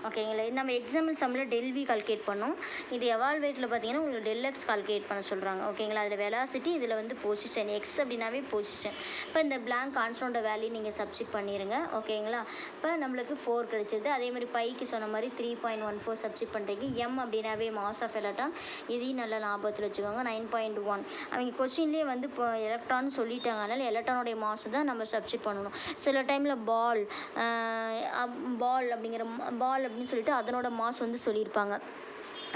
ஓகேங்களா. இது நம்ம எக்ஸாம்பிள் சம்மில் டெல்வி கால்குலேட் பண்ணோம். இது எவால்வேட்டில் பார்த்தீங்கன்னா உங்களுக்கு டெல் எக்ஸ் கால்குலேட் பண்ண சொல்கிறாங்க ஓகேங்களா. அதில் வெலாசிட்டி, இதில் வந்து பொசிஷன். எக்ஸ் அப்படின்னாவே பொசிஷன். இப்போ இந்த பிளாங்க் கான்ஸ்டன்ட் வேல்யூ நீங்கள் சப்ஸ்டிட் பண்ணிடுங்க ஓகேங்களா. இப்போ நம்மளுக்கு 4 கிடச்சிது. அதே மாதிரி பைக்கு சொன்ன மாதிரி 3.14 சப்ஸ்டிட் பண்ணுறீங்க. எம் அப்படின்னாவே மாஸ் ஆஃப் எலக்ட்ரான். இதையும் நல்லா ஞாபகத்தில் வச்சுக்கோங்க. 9.1 அவங்க கொஸ்டின்லேயே வந்து இப்போ எலக்ட்ரான் சொல்லிட்டாங்க. அதனால் எலக்ட்ரானுடைய மாஸ் தான் நம்ம சப்ஸ்டிட் பண்ணணும். சில டைமில் பால் அப்படிங்கிற பால் அப்படின்னு சொல்லிட்டு அதனோட மாஸ் வந்து சொல்லியிருப்பாங்க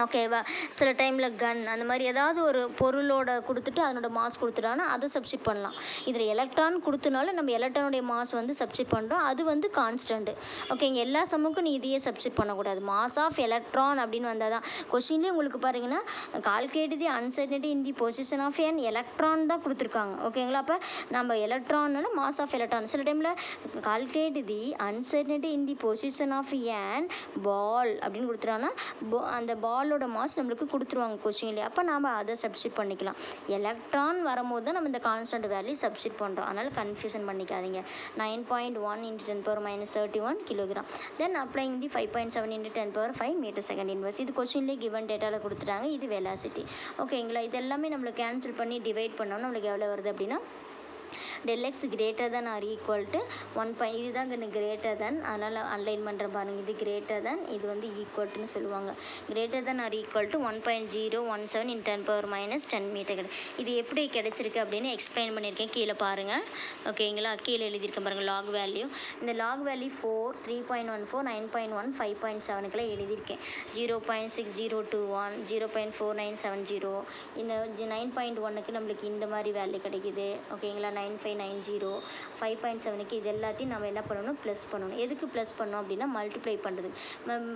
ஓகேவா. சில டைமில் கன் அந்த மாதிரி ஏதாவது ஒரு பொருளோட கொடுத்துட்டு அதனோட மாஸ் கொடுத்துட்டாங்கன்னா அதை சப்ஸ்டிட் பண்ணலாம். இதில் எலக்ட்ரான் கொடுத்தனால நம்ம எலக்ட்ரானுடைய மாஸ் வந்து சப்ஸ்டிட் பண்ணுறோம். அது வந்து கான்ஸ்டன்ட்டு ஓகேங்க. எல்லா சம்முக்கும் நீ இதையே சப்ஸ்டிட் பண்ணக்கூடாது. மாஸ் ஆஃப் எலக்ட்ரான் அப்படின்னு வந்தால் தான் கொஸ்டின்லேயே உங்களுக்கு பாருங்கன்னா calculate the uncertainty in the position of an electron தான் கொடுத்துருக்காங்க ஓகேங்களா. அப்போ நம்ம எலக்ட்ரான்னா மாஸ் ஆஃப் எலக்ட்ரான். சில டைமில் calculate the uncertainty in the position of an ball அப்படின்னு கொடுத்துட்டாங்கன்னா அந்த பால் பாலோட மாஸ் நம்மளுக்கு கொடுத்துருவாங்க கொஸ்டின்லேயே. அப்போ நாம் அதை சப்ஸ்டிட் பண்ணிக்கலாம். எலக்ட்ரான் வரும்போது தான் நம்ம இந்த கான்ஸ்டன்ட் வேல்யூ சப்ஸ்டிட் பண்ணுறோம். அதனால் கன்ஃபியூஷன் பண்ணிக்காதீங்க. 9.1 × 10⁻31 kg. தென் அப்ளைங் தி 5.7 × 10⁵ மீட்டர் செகண்ட் இன்வர்ஸ். இது கொஸ்டின்லேயே கிவன் டேட்டாவில் கொடுத்துட்டாங்க. இது வெலாசிட்டி ஓகேங்களா. இது எல்லாமே நம்மளுக்கு கேன்சல் பண்ணி டிவைட் பண்ணோம்னா நம்மளுக்கு எவ்வளோ வருது அப்படின்னா del x greater than or equal to 1. இதுதான் இங்கே கிரேட்டர் தேன், அதனால் அன்லைன் பண்ணுற பாருங்கள். இது கிரேட்டர் தேன், இது வந்து ஈக்குவல்ட்டுன்னு சொல்லுவாங்க. Greater than or equal to 1.017 × 10⁻10 metre. இது எப்படி கிடச்சிருக்கு அப்படின்னு எக்ஸ்பிளைன் பண்ணியிருக்கேன், கீழே பாருங்கள் ஓகேங்களா. கீழே எழுதியிருக்கேன் பாருங்கள் லாக் வேல்யூ. இந்த லாக் வேல்யூ 4, 3.14, 9.1, 5.7க்குலாம் எழுதியிருக்கேன். 0.6021, 0.4970. இந்த 9.1க்கு நம்மளுக்கு இந்த மாதிரி வேல்யூ கிடைக்குது ஓகேங்களா. 9590, 5.7க்கு இது எல்லாத்தையும் நம்ம என்ன பண்ணணும், ப்ளஸ் பண்ணணும். எதுக்கு ப்ளஸ் பண்ணோம் அப்படின்னா மல்டிப்ளை பண்ணுறதுக்கு.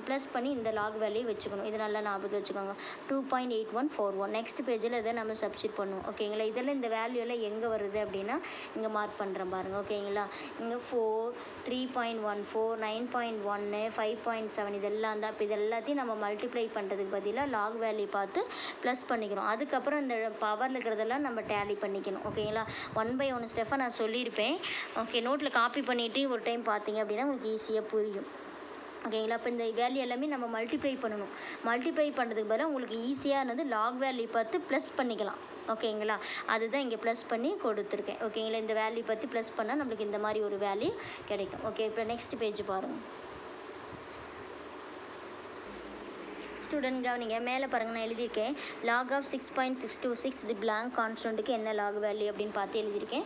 ப்ளஸ் பண்ணி இந்த லாக் வேல்யூ வச்சுக்கணும். இது நல்லா ஞாபகத்தில் வச்சுக்கோங்க. 2.8141. நெக்ஸ்ட் பேஜில் இதை நம்ம சப்ஸ்டிட் பண்ணுவோம் ஓகேங்களா. இதெல்லாம் இந்த வேல்யூலாம் எங்கே வருது அப்படின்னா இங்கே மார்க் பண்ணுறேன் பாருங்கள் ஓகேங்களா. இங்கே 4, 3.14, 9.1, 5.7 இதெல்லாம் தான். இப்போ இது எல்லாத்தையும் நம்ம மல்டிப்ளை பண்ணுறதுக்கு பதிலாக லாக் வேல்யூ பார்த்து ப்ளஸ் பண்ணிக்கிறோம். அதுக்கப்புறம் இந்த பவரில் இருக்கிறதெல்லாம் நம்ம டேலி பண்ணிக்கணும் ஓகேங்களா. 1/1 ஸ்டெஃபை நான் சொல்லியிருப்பேன் ஓகே. நோட்டில் காப்பி பண்ணிவிட்டு ஒரு டைம் பார்த்தீங்க அப்படின்னா உங்களுக்கு ஈஸியாக புரியும் ஓகேங்களா. இப்போ இந்த வேல்யூ எல்லாமே நம்ம மல்டிப்ளை பண்ணணும். மல்டிப்ளை பண்ணுறதுக்கு பதிலாக உங்களுக்கு ஈஸியாக இருந்தது லாக் வேல்யூ பார்த்து ப்ளஸ் பண்ணிக்கலாம் ஓகேங்களா. அதுதான் இங்கே ப்ளஸ் பண்ணி கொடுத்துருக்கேன். ஓகேங்களா. இந்த வேல்யூ பற்றி ப்ளஸ் பண்ணால் நம்மளுக்கு இந்த மாதிரி ஒரு வேல்யூ கிடைக்கும். ஓகே, இப்போ நெக்ஸ்ட் பேஜ் பாருங்கள். ஸ்டூடெண்ட் கவனிங்க, மேலே பாருங்கள், நான் எழுதியிருக்கேன் லாக் ஆஃப் 6.626 தி பிளாங்க் கான்ஸ்டன்ட்டுக்கு என்ன லாக் வேல்யூ அப்படின்னு பார்த்து எழுதியிருக்கேன்.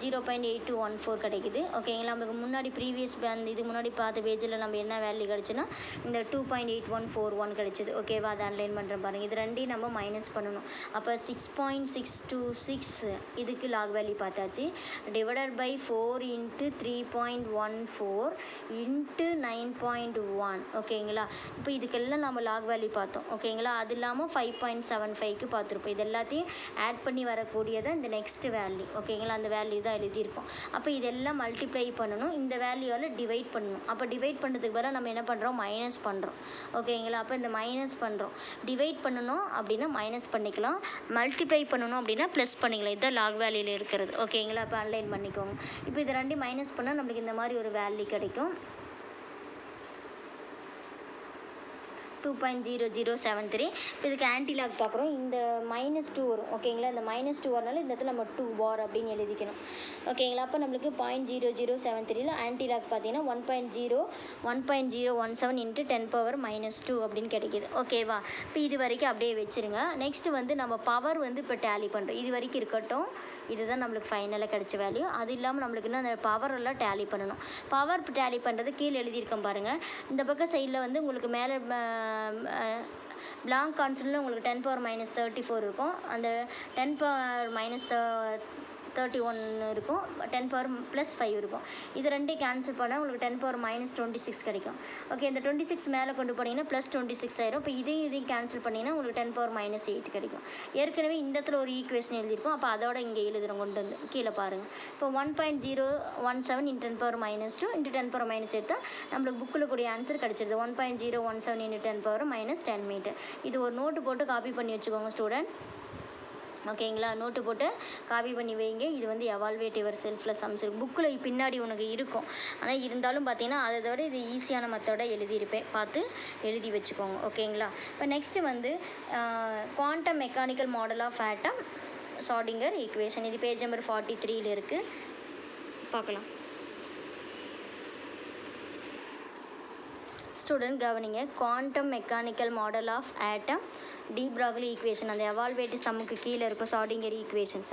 0.8214 கிடைக்குது. ஓகேங்களா. நமக்கு முன்னாடி ப்ரீவியஸ் இது முன்னாடி பார்த்த பேஜில் நம்ம என்ன வேல்யூ கிடச்சுன்னா இந்த 2.8141 கிடைச்சிது. ஓகேவா. அதை அன்லைன் பண்ணுறேன் பாருங்கள். இது ரெண்டையும் நம்ம மைனஸ் பண்ணணும். அப்போ 6.626 இதுக்கு லாக் வேல்யூ பார்த்தாச்சு. Divided by 4 × 3.14 × 9.1. ஓகேங்களா. இப்போ இதுக்கெல்லாம் நம்ம லாக் வேல்யூ பார்த்தோம். ஓகேங்களா. அது இல்லாமல் 5.75க்கு பார்த்துருப்போம். இது எல்லாத்தையும் ஆட் பண்ணி வரக்கூடியதை இந்த நெக்ஸ்ட் வேல்யூ. ஓகேங்களா. அந்த வேல்யூ தான் எழுதியிருக்கோம். அப்போ இதெல்லாம் மல்டிப்ளை பண்ணணும், இந்த வேல்யூவால் டிவைட் பண்ணணும். அப்போ டிவைட் பண்ணுறதுக்கு பதிலாக நம்ம என்ன பண்ணுறோம், மைனஸ் பண்ணுறோம். ஓகேங்களா. அப்போ இந்த மைனஸ் பண்ணுறோம். டிவைட் பண்ணணும் அப்படின்னா மைனஸ் பண்ணிக்கலாம், மல்டிப்ளை பண்ணணும் அப்படின்னா ப்ளஸ் பண்ணிக்கலாம். இதுதான் லாக் வேல்யூவில் இருக்கிறது. ஓகேங்களா. இப்போ அன்லைன் பண்ணிக்கோங்க. இப்போ இது ரெண்டையும் மைனஸ் பண்ணால் நம்மளுக்கு இந்த மாதிரி ஒரு வேல்யூ கிடைக்கும். 2.0073. இப்போ இதுக்கு ஆன்டிலாக் பார்க்குறோம். இந்த -2 வரும். ஓகேங்களா. இந்த -2 வரனால இந்த இடத்துல நம்ம 2 பார் அப்படின்னு எழுதிக்கணும். ஓகேங்களா. அப்போ நம்மளுக்கு 0.0073ல் ஆன்டிலாக் பார்த்தீங்கன்னா 1.017 × 10⁻² அப்படின்னு கிடைக்கிது. ஓகேவா. இப்போ இது வரைக்கும் அப்படியே வச்சுருங்க. நெக்ஸ்ட்டு வந்து நம்ம பவர் வந்து இப்போ டேலி பண்ணுறோம். இது வரைக்கும் இருக்கட்டும். இதுதான் நம்மளுக்கு ஃபைனலாக கிடைச்ச வேல்யூ. அது இல்லாமல் நம்மளுக்கு இன்னும் அந்த பவரெல்லாம் டேலி பண்ணணும். பவர் டேலி பண்ணுறது கீழே எழுதியிருக்கேன் பாருங்கள். இந்த பக்கம் சைடில் வந்து உங்களுக்கு மேலே பிளாங்க் கான்ஸ்டன்ட்டில் உங்களுக்கு 10⁻34 இருக்கும். அந்த 10⁻31 இருக்கும். 10⁻+5 இருக்கும். இது ரெண்டையும் கேன்சல் பண்ணால் உங்களுக்கு 10⁻26 கிடைக்கும். ஓகே. இந்த 26 மேலே கொண்டு போனீங்கன்னா +26 ஆயிரும். இப்போ இதையும் கேன்சல் பண்ணிங்கன்னா உங்களுக்கு 10⁻8 கிடைக்கும். ஏற்கனவே இந்த இடத்துல ஒரு ஈக்குவேஷன் எழுதியிருக்கும். அப்போ அதோட இங்கே எழுதுகிறோம் கொண்டு வந்து கீழே பாருங்கள். இப்போ 1.017 × 10⁻² × 10⁻8 எடுத்தால் நம்மளுக்கு புக்கில் கூடிய ஆன்சர் கிடச்சிருது. 1.017 × 10⁻10 மீட்டர். இது ஒரு நோட்டு போட்டு காப்பி பண்ணி வச்சுக்கோங்க ஸ்டூடெண்ட். ஓகேங்களா. நோட்டு போட்டு காப்பி பண்ணி வைங்க. இது வந்து எவால்வேட் யுவர் செல்ஃபில் சம்ஸ் இருக்கும். புக்கில் பின்னாடி உனக்கு இருக்கும். ஆனால் இருந்தாலும் பார்த்தீங்கன்னா அதை விட இது ஈஸியான மெத்தடை எழுதியிருப்பேன். பார்த்து எழுதி வச்சுக்கோங்க. ஓகேங்களா. இப்போ நெக்ஸ்ட்டு வந்து quantum mechanical model of atom Schrodinger equation. இது பேஜ் நம்பர் 43ல் இருக்குது. பார்க்கலாம். ஸ்டூடெண்ட் கவனிங்க, quantum mechanical model of atom de Broglie equation. அந்த எவால்வேட்டிவ் சம்முக்கு கீழே இருக்கும் Schrodinger equation.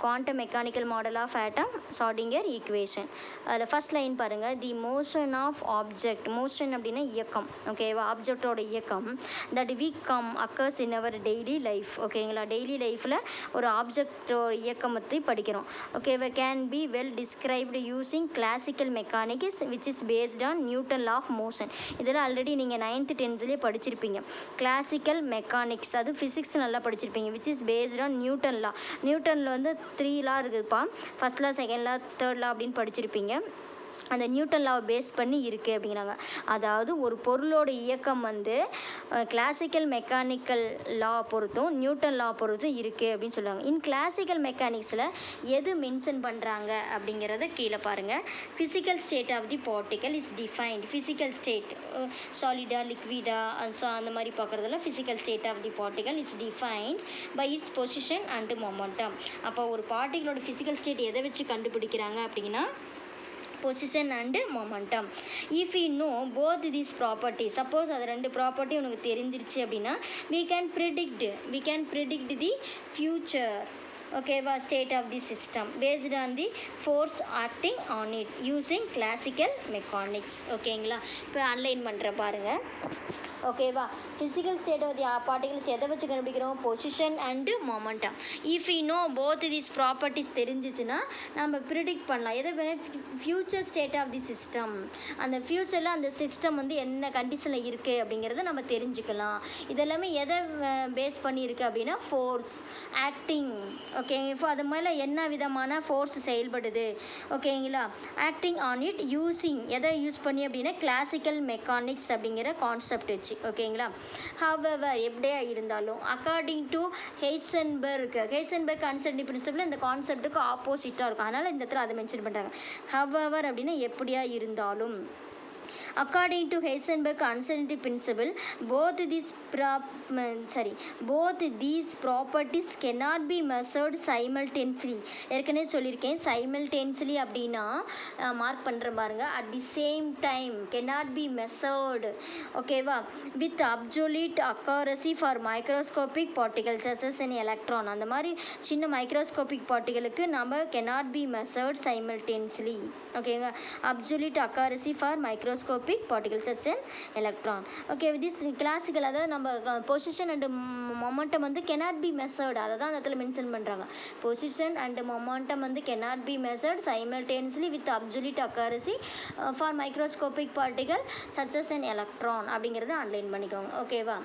Quantum mechanical model of atom Schrodinger equation. அதில் ஃபர்ஸ்ட் லைன் பாருங்கள். The motion of object. Motion அப்படின்னா இயக்கம். ஓகேவா. ஆப்ஜெக்டோட இயக்கம் that we come occurs in our daily life. ஓகேங்களா. டெய்லி லைஃப்பில் ஒரு ஆப்ஜெக்டோட இயக்கம் பற்றி படிக்கிறோம். ஓகேவா. Can be well described using classical mechanics which is based on Newton law of motion. இதெல்லாம் ஆல்ரெடி நீங்கள் 9th 10thலேயே படிச்சிருப்பீங்க. கிளாசிக்கல் மெக்கானிக்ஸ் அது ஃபிசிக்ஸ் நல்லா படிச்சிருப்பீங்க. Which is based on Newton law. நியூட்டனில் வந்து 3 லா இருக்குதுப்பா. First law, second law, third law அப்படின்னு படிச்சிருப்பீங்க. அந்த நியூட்டன் லாவை பேஸ் பண்ணி இருக்குது அப்படிங்கிறாங்க. அதாவது ஒரு பொருளோட இயக்கம் வந்து கிளாசிக்கல் மெக்கானிக்கல் லா பொறுத்தும் நியூட்டன் லா பொறுத்தும் இருக்குது அப்படின்னு சொல்லுவாங்க. இன் கிளாசிக்கல் மெக்கானிக்ஸில் எது மென்ஷன் பண்ணுறாங்க அப்படிங்கிறத கீழே பாருங்கள். Physical state of the particle is defined. Physical state சாலிடா லிக்விடா அந்த மாதிரி பார்க்குறதுல physical state of the particle is defined by its position and momentum. அப்போ ஒரு பார்ட்டிகளோட ஃபிசிக்கல் ஸ்டேட் எதை வச்சு கண்டுபிடிக்கிறாங்க அப்படின்னா position and momentum. If you know both these property, suppose அது 2 ப்ராப்பர்ட்டி உனக்கு தெரிஞ்சிருச்சு அப்படின்னா we can predict the future. ஓகேவா. State of the system based on the force acting on it using classical mechanics. ஓகேங்களா. இப்போ அன்லைன் பண்ணுற பாருங்கள். ஓகேவா. Physical state of the particles எதை வச்சு கண்டுபிடிக்கிறோம், position and momentum. If you know both these properties தெரிஞ்சிச்சுன்னா நம்ம ப்ரிடிக்ட் பண்ணலாம். எதை future state of the system. அந்த ஃப்யூச்சரில் அந்த சிஸ்டம் வந்து என்ன கண்டிஷனில் இருக்குது அப்படிங்கிறத நம்ம தெரிஞ்சுக்கலாம். இதெல்லாமே எதை பேஸ் பண்ணியிருக்கு அப்படின்னா ஃபோர்ஸ் ஆக்டிங். ஓகே. இப்போ அது மேலே என்ன விதமான ஃபோர்ஸ் செயல்படுது. ஓகேங்களா. ஆக்டிங் ஆன் இட் யூஸிங் எதை யூஸ் பண்ணி அப்படின்னா கிளாசிக்கல் மெக்கானிக்ஸ் அப்படிங்கிற கான்செப்ட் வச்சு. ஓகேங்களா. ஹவெவர் எப்படியா இருந்தாலும் according to Heisenberg concept principle இந்த கான்செப்ட்டுக்கு ஆப்போசிட்டாக இருக்கும். அதனால் இந்த இடத்துல அதை மென்ஷன் பண்ணுறாங்க. ஹவெவர் அப்படின்னா எப்படியா இருந்தாலும் According to Heisenberg uncertainty principle, both these properties cannot be measured simultaneously. ஏற்கனவே சொல்லியிருக்கேன் simultaneously அப்படின்னா மார்க் பண்ணுற பாருங்க at the same time cannot be measured, ஓகேவா, with absolute accuracy for microscopic particles such as an electron. அந்த மாதிரி சின்ன microscopic பார்ட்டிகளுக்கு நம்ம cannot be measured simultaneously, ஓகேங்க. absolute accuracy for microscopic particles such as an electron. Okay, this classical, அதாவது நம்ம position and momentum வந்து cannot be measured, அதை தான் அந்த இடத்துல மென்ஷன் பண்ணுறாங்க. பொசிஷன் அண்ட் மொமெண்டம் வந்து cannot be measured simultaneously with absolute accuracy for microscopic particle such as an electron அப்படிங்கிறத அண்டர்லைன் பண்ணிக்கோங்க, ஓகேவா.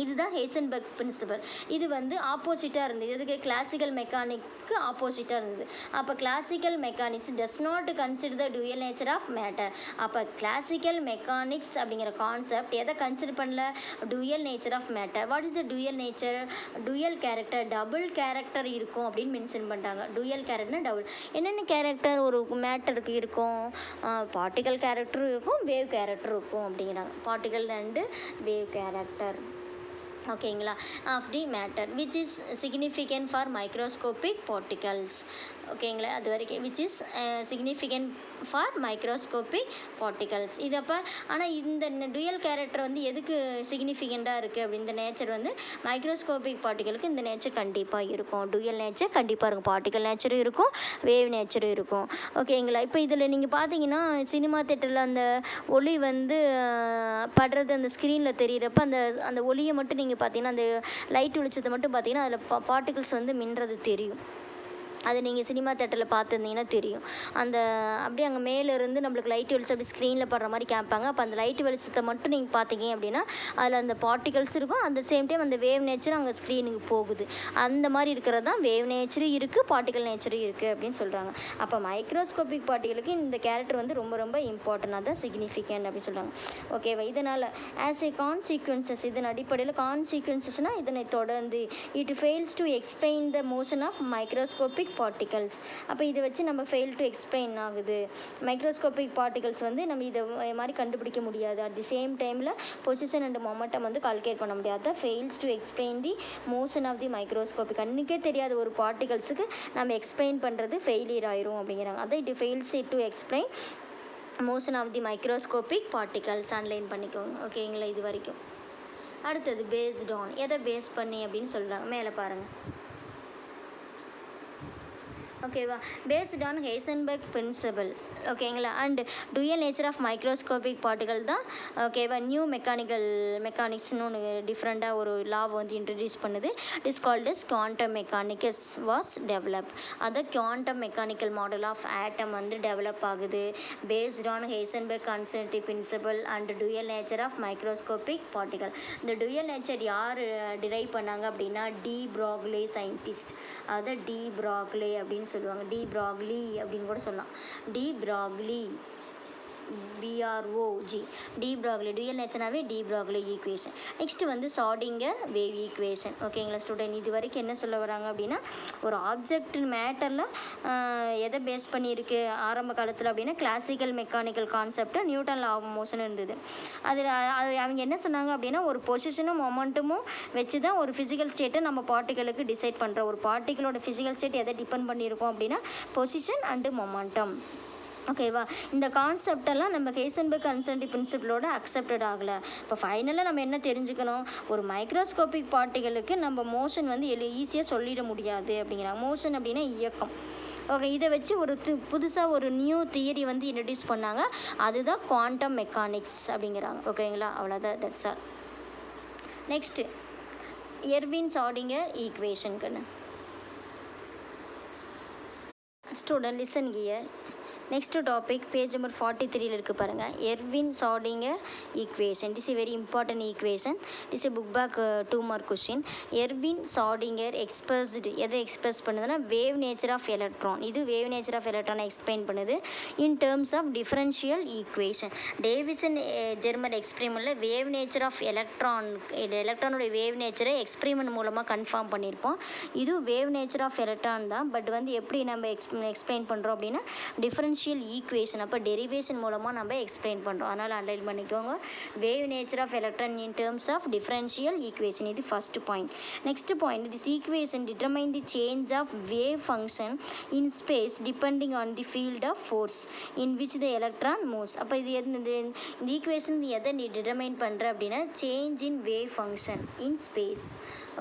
இதுதான் ஹேசன்பர்க் பிரின்சிபல். இது வந்து ஆப்போசிட்டாக இருந்தது, இதுக்கு கிளாசிக்கல் மெக்கானிக்கு ஆப்போசிட்டாக இருந்தது. அப்போ classical mechanics does not consider the dual nature of matter. அப்போ கிளாசிக்கல் மெக்கானிக்ஸ் அப்படிங்கிற கான்செப்ட் எதை கன்சிடர் பண்ணல? Dual nature of matter. What is the dual nature? Dual character, double character இருக்கும் அப்படின்னு மென்ஷன் பண்ணிட்டாங்க. டூயல் கேரக்டர்னா டபுள். என்னென்ன கேரக்டர் ஒரு மேட்டருக்கு இருக்கும்? பார்ட்டிக்கல் கேரக்டரும் இருக்கும், வேவ் கேரக்டர் இருக்கும் அப்படிங்கிறாங்க. பார்ட்டிக்கல் அண்டு வேவ் கேரக்டர், ஓகேங்களா, of the matter which is significant for microscopic particles, ஓகேங்களா. அது வரைக்கும் which is significant for microscopic particles. இது அப்போ ஆனால் இந்த டூயல் கேரக்டர் வந்து எதுக்கு சிக்னிஃபிகண்ட்டாக இருக்குது அப்படி? இந்த நேச்சர் வந்து மைக்ரோஸ்கோபிக் பார்ட்டிகளுக்கு இந்த நேச்சர் கண்டிப்பாக இருக்கும். டூயல் நேச்சர் கண்டிப்பாக இருக்கும், பார்ட்டிக்கல் நேச்சரும் இருக்கும், வேவ் நேச்சரும் இருக்கும், ஓகேங்களா. இப்போ இதில் நீங்கள் பார்த்தீங்கன்னா சினிமா தேட்டரில் அந்த ஒளி வந்து படுறது அந்த ஸ்க்ரீனில் தெரிகிறப்ப அந்த ஒளியை மட்டும் நீங்கள் பார்த்தீங்கன்னா, அந்த லைட் வெளிச்சத்தை மட்டும் பார்த்தீங்கன்னா அதில் பார்ட்டிகல்ஸ் வந்து மின்றது தெரியும். அது நீங்கள் சினிமா தேட்டரில் பார்த்துருந்தீங்கன்னா தெரியும். அந்த அப்படியே அங்கே மேலேருந்து நம்மளுக்கு லைட் வெளிச்சம் அப்படி ஸ்க்ரீனில் படுற மாதிரி கேட்பாங்க. அப்போ அந்த லைட் வெளிச்சத்தை மட்டும் நீங்கள் பார்த்தீங்க அப்படின்னா அதில் அந்த பார்ட்டிகல்ஸ் இருக்கும், அந்த சேம் டைம் அந்த வேவ் நேச்சரும் அங்கே ஸ்க்ரீனுக்கு போகுது. அந்த மாதிரி இருக்கிறது தான் வேவ் நேச்சரும் இருக்குது, பார்ட்டிகல் நேச்சரும் இருக்குது அப்படின்னு சொல்கிறாங்க. அப்போ மைக்ரோஸ்கோபிக் பார்ட்டிகளுக்கு இந்த கேரக்டர் வந்து ரொம்ப ரொம்ப இம்பார்ட்டண்டாக தான் சிக்னிஃபிகண்ட் அப்படின்னு சொல்கிறாங்க, ஓகேவா. இதனால் ஆஸ் ஏ கான்சிக்வன்சஸ், இதன் அடிப்படையில் கான்சிக்வன்சஸ்னால் இதனை தொடர்ந்து it fails to explain the motion of microscopic particles. அப்போ இதை வச்சு நம்ம ஃபெயில் டு எக்ஸ்பிளைன் ஆகுது. மைக்ரோஸ்கோபிக் பார்ட்டிகல்ஸ் வந்து நம்ம இதை மாதிரி கண்டுபிடிக்க முடியாது. அட் தி சேம் டைமில் பொசிஷன் அண்ட் மொமெண்டம் வந்து கால்குலேட் பண்ண முடியாது. Fails to explain the motion of the microscopic. கண்ணுக்கே தெரியாத ஒரு பார்ட்டிகல்ஸுக்கு நம்ம எக்ஸ்பிளைன் பண்ணுறது ஃபெயிலியர் ஆயிரும் அப்படிங்கிறாங்க. அதான் it fails to explain motion of the microscopic particles underline பண்ணிக்கோங்க, ஓகேங்களா. இது வரைக்கும். அடுத்தது பேஸ்ட் ஆன், எதை பேஸ் பண்ணி அப்படின்னு சொல்கிறாங்க, மேலே பாருங்கள், ஓகேவா. பேஸ்ட் ஆன் ஹேசன்பர்க் பிரின்சிபல், ஓகேங்களா. And dual nature of microscopic particle தான், ஓகேவா. நியூ மெக்கானிக்ஸ்னு ஒன்று டிஃப்ரெண்ட்டாக ஒரு லாவை வந்து இன்ட்ரடியூஸ் பண்ணுது. It is called as quantum mechanics was develop. அது quantum mechanical model of atom வந்து டெவலப் ஆகுது based on Heisenberg uncertainty principle and dual nature of microscopic particle. இந்த டூயல் நேச்சர் யார் டிரைவ் பண்ணாங்க அப்படின்னா டி ப்ராக்லே சயின்டிஸ்ட். அதை de Broglie அப்படின்னு சொல்லுவாங்க, டி ப்ராக்லி அப்படின்னு கூட சொல்லலாம். De Broglie, B R O G, de Broglie. Dual நேச்சர்னாவே டி ப்ராக்லி ஈக்குவேஷன். நெக்ஸ்ட்டு வந்து ஷார்டிங்கர் வேவ் ஈக்குவேஷன், ஓகேங்களா ஸ்டூடெண்ட். இது வரைக்கும் என்ன சொல்ல வராங்க அப்படின்னா ஒரு ஆப்ஜெக்ட் மேட்டரில் எதை பேஸ் பண்ணியிருக்கு ஆரம்ப காலத்தில் அப்படின்னா கிளாசிக்கல் மெக்கானிக்கல் கான்செப்டை நியூட்டன் லா ஆஃப் மோஷன் இருந்தது. அதில் அவங்க என்ன சொன்னாங்க அப்படின்னா ஒரு பொசிஷனும் மொமெண்ட்டமும் வச்சு தான் ஒரு ஃபிசிக்கல் ஸ்டேட்டை நம்ம பார்ட்டிகளுக்கு டிசைட் பண்ணுறோம். ஒரு பார்ட்டிகளோட ஃபிசிக்கல் ஸ்டேட் எதை டிபெண்ட் பண்ணியிருக்கோம் அப்படின்னா பொசிஷன் அண்டு மொமெண்டம், ஓகேவா. இந்த கான்செப்டெல்லாம் நம்ம ஹேசன்பர்க் அன்சர்டினிட்டி பிரின்சிபலோட அக்செப்டட் ஆகலை. இப்போ ஃபைனலாக நம்ம என்ன தெரிஞ்சுக்கணும், ஒரு மைக்ரோஸ்கோபிக் பார்ட்டிகளுக்கு நம்ம மோஷன் வந்து ஈஸியாக சொல்லிட முடியாது அப்படிங்கிறாங்க. மோஷன் அப்படின்னா இயக்கம், ஓகே. இதை வச்சு ஒரு புதுசாக ஒரு நியூ தியரி வந்து இன்ட்ரடியூஸ் பண்ணாங்க, அதுதான் குவாண்டம் மெக்கானிக்ஸ் அப்படிங்கிறாங்க, ஓகேங்களா. அவ்வளோதான், that's all. Next Erwin Schrodinger ஈக்குவேஷனுக்குன்னு student listen here. Next topic page number 43 இருக்குது பாருங்கள். Erwin Schrodinger equation. It is a very important equation. It's a book back 2 mark question. Erwin Schrodinger expressed எதை express பண்ணுதுன்னா wave nature of electron. இது wave nature of எலக்ட்ரானை explain பண்ணுது in terms of differential equation. Davisson Germer எக்ஸ்பிரிமெண்ட்டில் wave nature of எலக்ட்ரானோட wave நேச்சரை experiment மூலமாக confirm பண்ணியிருப்போம். இது வேவ் நேச்சர் ஆஃப் எலக்ட்ரான் தான், பட் வந்து எப்படி நம்ம எக்ஸ்பிளைன் பண்ணுறோம் அப்படின்னா டிஃபரன்ஷியல் டிஃப்ரென்ஷியல் ஈக்குவேஷன், அப்போ டெரிவேஷன் மூலமாக நம்ம எக்ஸ்பிளைன் பண்ணுறோம். அதனால் அண்டர்லைன் பண்ணிக்கோங்க. Wave nature of electron in terms of differential equation, இது first point. Next point, this equation determine the change of wave function in space depending on the field of force in which the electron moves. அப்போ இது இந்த equation எதை நீ determine பண்ணுற அப்படின்னா change in wave function in space.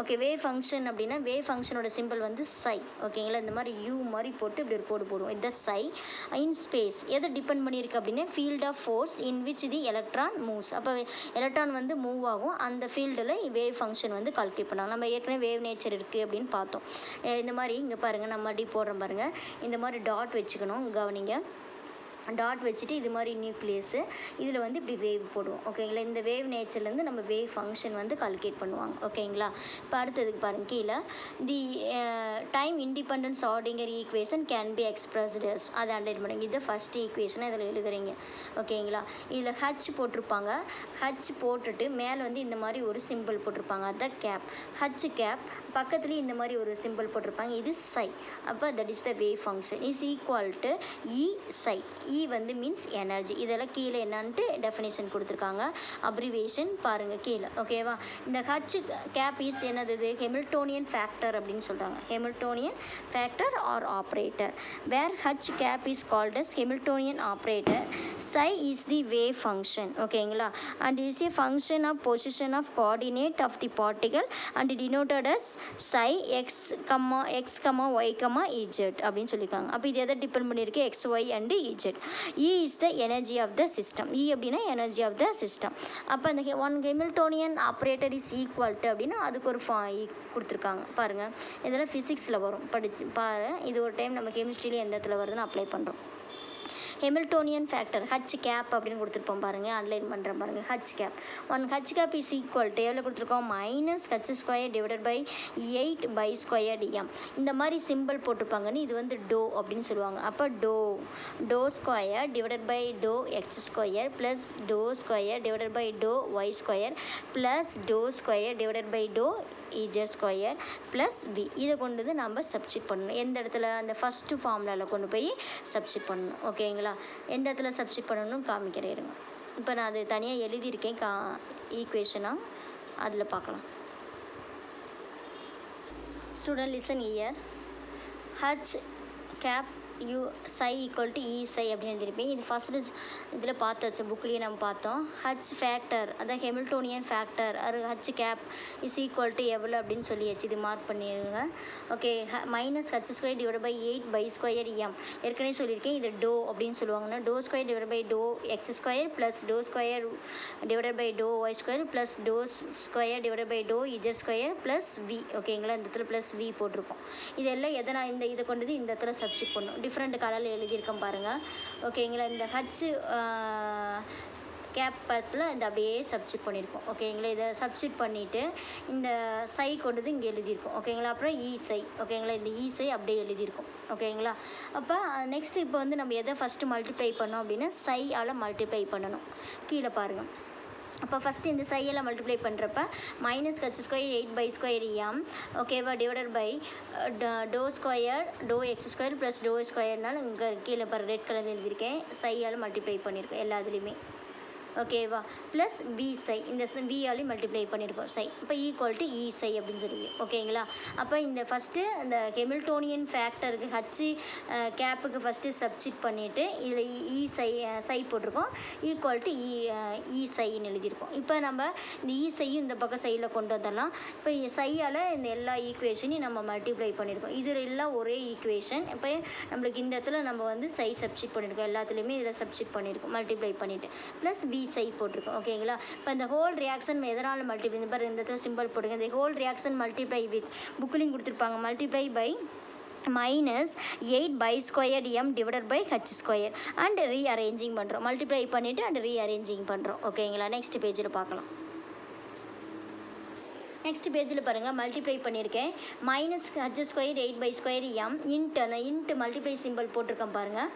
Okay, wave function அப்படின்னா wave ஃபங்க்ஷனோட simple வந்து சை. ஓகேங்களா, இந்த மாதிரி யூ மாதிரி போட்டு இப்படி ஒரு கோடு போடுவோம். இதுதான் சை. இன் ஸ்பேஸ் எதை டிபெண்ட் பண்ணியிருக்கு அப்படின்னா field of force in which the electron moves. அப்போ எலக்ட்ரான் வந்து மூவ் ஆகும், அந்த ஃபீல்டில் வேவ் ஃபங்க்ஷன் வந்து கால்குலேட் பண்ணாங்க. நம்ம ஏற்கனவே வேவ் நேச்சர் இருக்குது அப்படின்னு பார்த்தோம். இந்த மாதிரி இங்கே பாருங்கள், நம்ம அப்படி போடுறோம் பாருங்கள். இந்த மாதிரி டாட் வச்சுக்கணும், கவனிங்க. டாட் வச்சுட்டு இது மாதிரி நியூக்ளியஸு, இதில் வந்து இப்படி வேவ் போடுவோம். ஓகேங்களா, இந்த வேவ் நேச்சர்லேருந்து நம்ம வேவ் ஃபங்க்ஷன் வந்து கால்குலேட் பண்ணுவாங்க. ஓகேங்களா, இப்போ அடுத்ததுக்கு பாருங்கள், கீழே the time independence Schrodinger equation can be expressed as, அதை அண்டர்லைன் பண்ணுங்க. இது ஃபஸ்ட் ஈக்குவேஷனை இதில் எழுதுறீங்க. ஓகேங்களா, இதில் ஹச் போட்டிருப்பாங்க. ஹச் போட்டுட்டு மேலே வந்து இந்த மாதிரி ஒரு சிம்பிள் போட்டிருப்பாங்க, அதுதான் கேப். ஹச் கேப் பக்கத்துலேயும் இந்த மாதிரி ஒரு சிம்பிள் போட்டிருப்பாங்க, இது சை. அப்போ that is the wave function is equal to E psi. E வந்து மீன்ஸ் எனர்ஜி. இதெல்லாம் கீழே என்னான்ட்டு டெஃபினேஷன் கொடுத்துருக்காங்க, அப்ரிவேஷன் பாருங்கள் கீழே. ஓகேவா, இந்த ஹச் கேப் இஸ் என்னது, ஹெமில்டோனியன் ஃபேக்டர் அப்படின்னு சொல்கிறாங்க. Hamiltonian factor or operator, where H cap is called as Hamiltonian operator. Psi is the wave function. ஓகேங்களா, and is a function of position of coordinate of the particle and denoted as psi X comma Y comma Z அப்படின்னு சொல்லியிருக்காங்க. அப்போ இது எதை depend பண்ணியிருக்கு, X Y and Z. E is the energy of the system. E அப்படின்னா energy of the system. அப்போ அந்த one ஹெமில்டோனியன் operator is equal to அப்படின்னா அதுக்கு ஒரு கொடுத்துருக்காங்க பாருங்கள். இதெல்லாம் ஃபிசிக்ஸில் வரும், பாரு. இது ஒரு டைம் நம்ம கெமிஸ்ட்ரியில் எந்த இடத்துல வருதுன்னு அப்ளை பண்ணுறோம். ஹெமில்டோனியன் ஃபேக்டர் ஹச் கேப் அப்படின்னு கொடுத்துருப்போம் பாருங்கள், அன்லைன் பண்ணுறேன் பாருங்கள். H cap, one H cap is equal to எவ்வளோ கொடுத்துருக்கோம், minus H square divided by 8/² இந்த மாதிரி சிம்பிள் போட்டிருப்பாங்கன்னு இது வந்து டோ அப்படின்னு சொல்லுவாங்க. அப்போ dow square divided by dow X square plus dow square divided by dow Y square plus dow square divided by dow Z square plus V. இதை கொண்டு வந்து நம்ம சப்ஸ்டிட் பண்ணணும். எந்த இடத்துல, அந்த ஃபஸ்ட்டு ஃபார்முலாவில் கொண்டு போய் சப்ஸ்டிட் பண்ணணும். ஓகேங்களா, எந்த இடத்துல சப்ஸ்டிட் பண்ணணும்னு காமிக்கிறேன் இருங்க. இப்போ நான் அது தனியாக எழுதியிருக்கேன் ஈக்குவேஷனாக, அதில் பார்க்கலாம். Student listen here. H cap U psi equal to E psi அப்படின்னு எழுதியிருப்பேன். இது ஃபஸ்ட்டு இதில் பார்த்து வச்ச புக்லேயே நம்ம பார்த்தோம். ஹச் ஃபேக்டர், அதான் ஹெமில்டோனியன் ஃபேக்டர், அது H cap is equal to எவ்வளோ அப்படின்னு சொல்லியாச்சு. இது மார்க் பண்ணிடுங்க. Okay, minus H square divide by 8/² M ஏற்கனவே சொல்லியிருக்கேன். இது டோ அப்படின்னு சொல்லுவாங்கன்னா dow square divide by dow X square plus dow square divide by dow Y square plus dow square divide by dow Z square plus V. ஓகேங்களா, இந்த இடத்துல plus we போட்டிருக்கோம். இதெல்லாம் எதை நான் இதை கொண்டு இந்த இடத்துல சப்ஸ்டிட் பண்ணணும். டிஃப்ரெண்ட் கலரில் எழுதியிருக்கேன் பாருங்கள். ஓகேங்களா, இந்த ஹச் கேப் படத்தில் இந்த அப்படியே சப்ஸ்டிட் பண்ணியிருக்கோம். ஓகேங்களா, இதை சப்ஸ்டிட் பண்ணிவிட்டு இந்த சை கொண்டு இங்கே எழுதியிருக்கோம். ஓகேங்களா, அப்புறம் இ சை. ஓகேங்களா, இந்த இ சை அப்படியே எழுதியிருக்கோம். ஓகேங்களா, அப்போ நெக்ஸ்ட்டு இப்போ வந்து நம்ம எதை ஃபஸ்ட்டு மல்டிப்ளை பண்ணோம் அப்படின்னா சை ஆல் மல்டிப்ளை பண்ணணும். கீழே பாருங்கள். அப்போ ஃபஸ்ட்டு இந்த சையெல்லாம் மல்டிப்ளை பண்ணுறப்ப மைனஸ் ஹச் ஸ்கொயர் 8/² எம். ஓகேவா, டிவைடட் பை டோ ஸ்கொயர் டோ எக்ஸ் ஸ்கொயர் ப்ளஸ் டோ ஸ்கொயர்னால இங்கே கீழே பாரு ரெட் கலர் எழுதியிருக்கேன். சையால் மல்டிப்ளை பண்ணியிருக்கேன் எல்லாத்துலேயுமே. ஓகேவா, ப்ளஸ் வி சை, இந்த வியாலையும் மல்டிப்ளை பண்ணியிருக்கோம் சை. இப்போ ஈக்குவல் டு இ சை அப்படின்னு சொல்லுது. ஓகேங்களா, அப்போ இந்த ஃபஸ்ட்டு இந்த ஹெமில்டோனியன் ஃபேக்டருக்கு ஹச் கேப்புக்கு ஃபஸ்ட்டு சப்ஸ்டிட் பண்ணிவிட்டு இதில் இ சை போட்டிருக்கோம். ஈக்குவல் டு இ சைன்னு எழுதியிருக்கோம். இப்போ நம்ம இந்த இ சையும் இந்த பக்கம் சைடில் கொண்டு வந்துடலாம். இப்போ சையால் இந்த எல்லா ஈக்குவேஷனையும் நம்ம மல்டிப்ளை பண்ணியிருக்கோம். இது எல்லாம் ஒரே ஈக்குவேஷன். இப்போ நம்மளுக்கு இந்த இடத்துல நம்ம வந்து சை சப்ஸ்டிட் பண்ணியிருக்கோம். எல்லாத்துலேயுமே இதில் சப்ஸ்டிட் பண்ணியிருக்கோம் மல்டிப்ளை பண்ணிவிட்டு ப்ளஸ் வி சை போட்டிருக்கோம். ஓகேங்களா, இப்போ இந்த ஹோல் ரியாக்ஷன் எதனால் மல்டிப்ளை, இந்த பாரு இந்த இடத்துல சிம்பிள் போட்டுருங்க. இந்த ஹோல் ரியாக்ஷன் மல்டிப்ளை வித் புக்லிங் கொடுத்துருப்பாங்க. Multiply by minus 8/² M divided by H square and rearranging பண்ணுறோம். மல்டிப்ளை பண்ணிவிட்டு அண்ட் ரீஅரேஞ்சிங் பண்ணுறோம். ஓகேங்களா, நெக்ஸ்ட் பேஜில் பார்க்கலாம். நெக்ஸ்ட் பேஜில் பாருங்கள், மல்டிப்ளை பண்ணியிருக்கேன். Minus H square 8/² M into அந்த இன்ட்டு மல்டிப்ளை சிம்பிள் போட்டிருக்கேன் பாருங்கள்.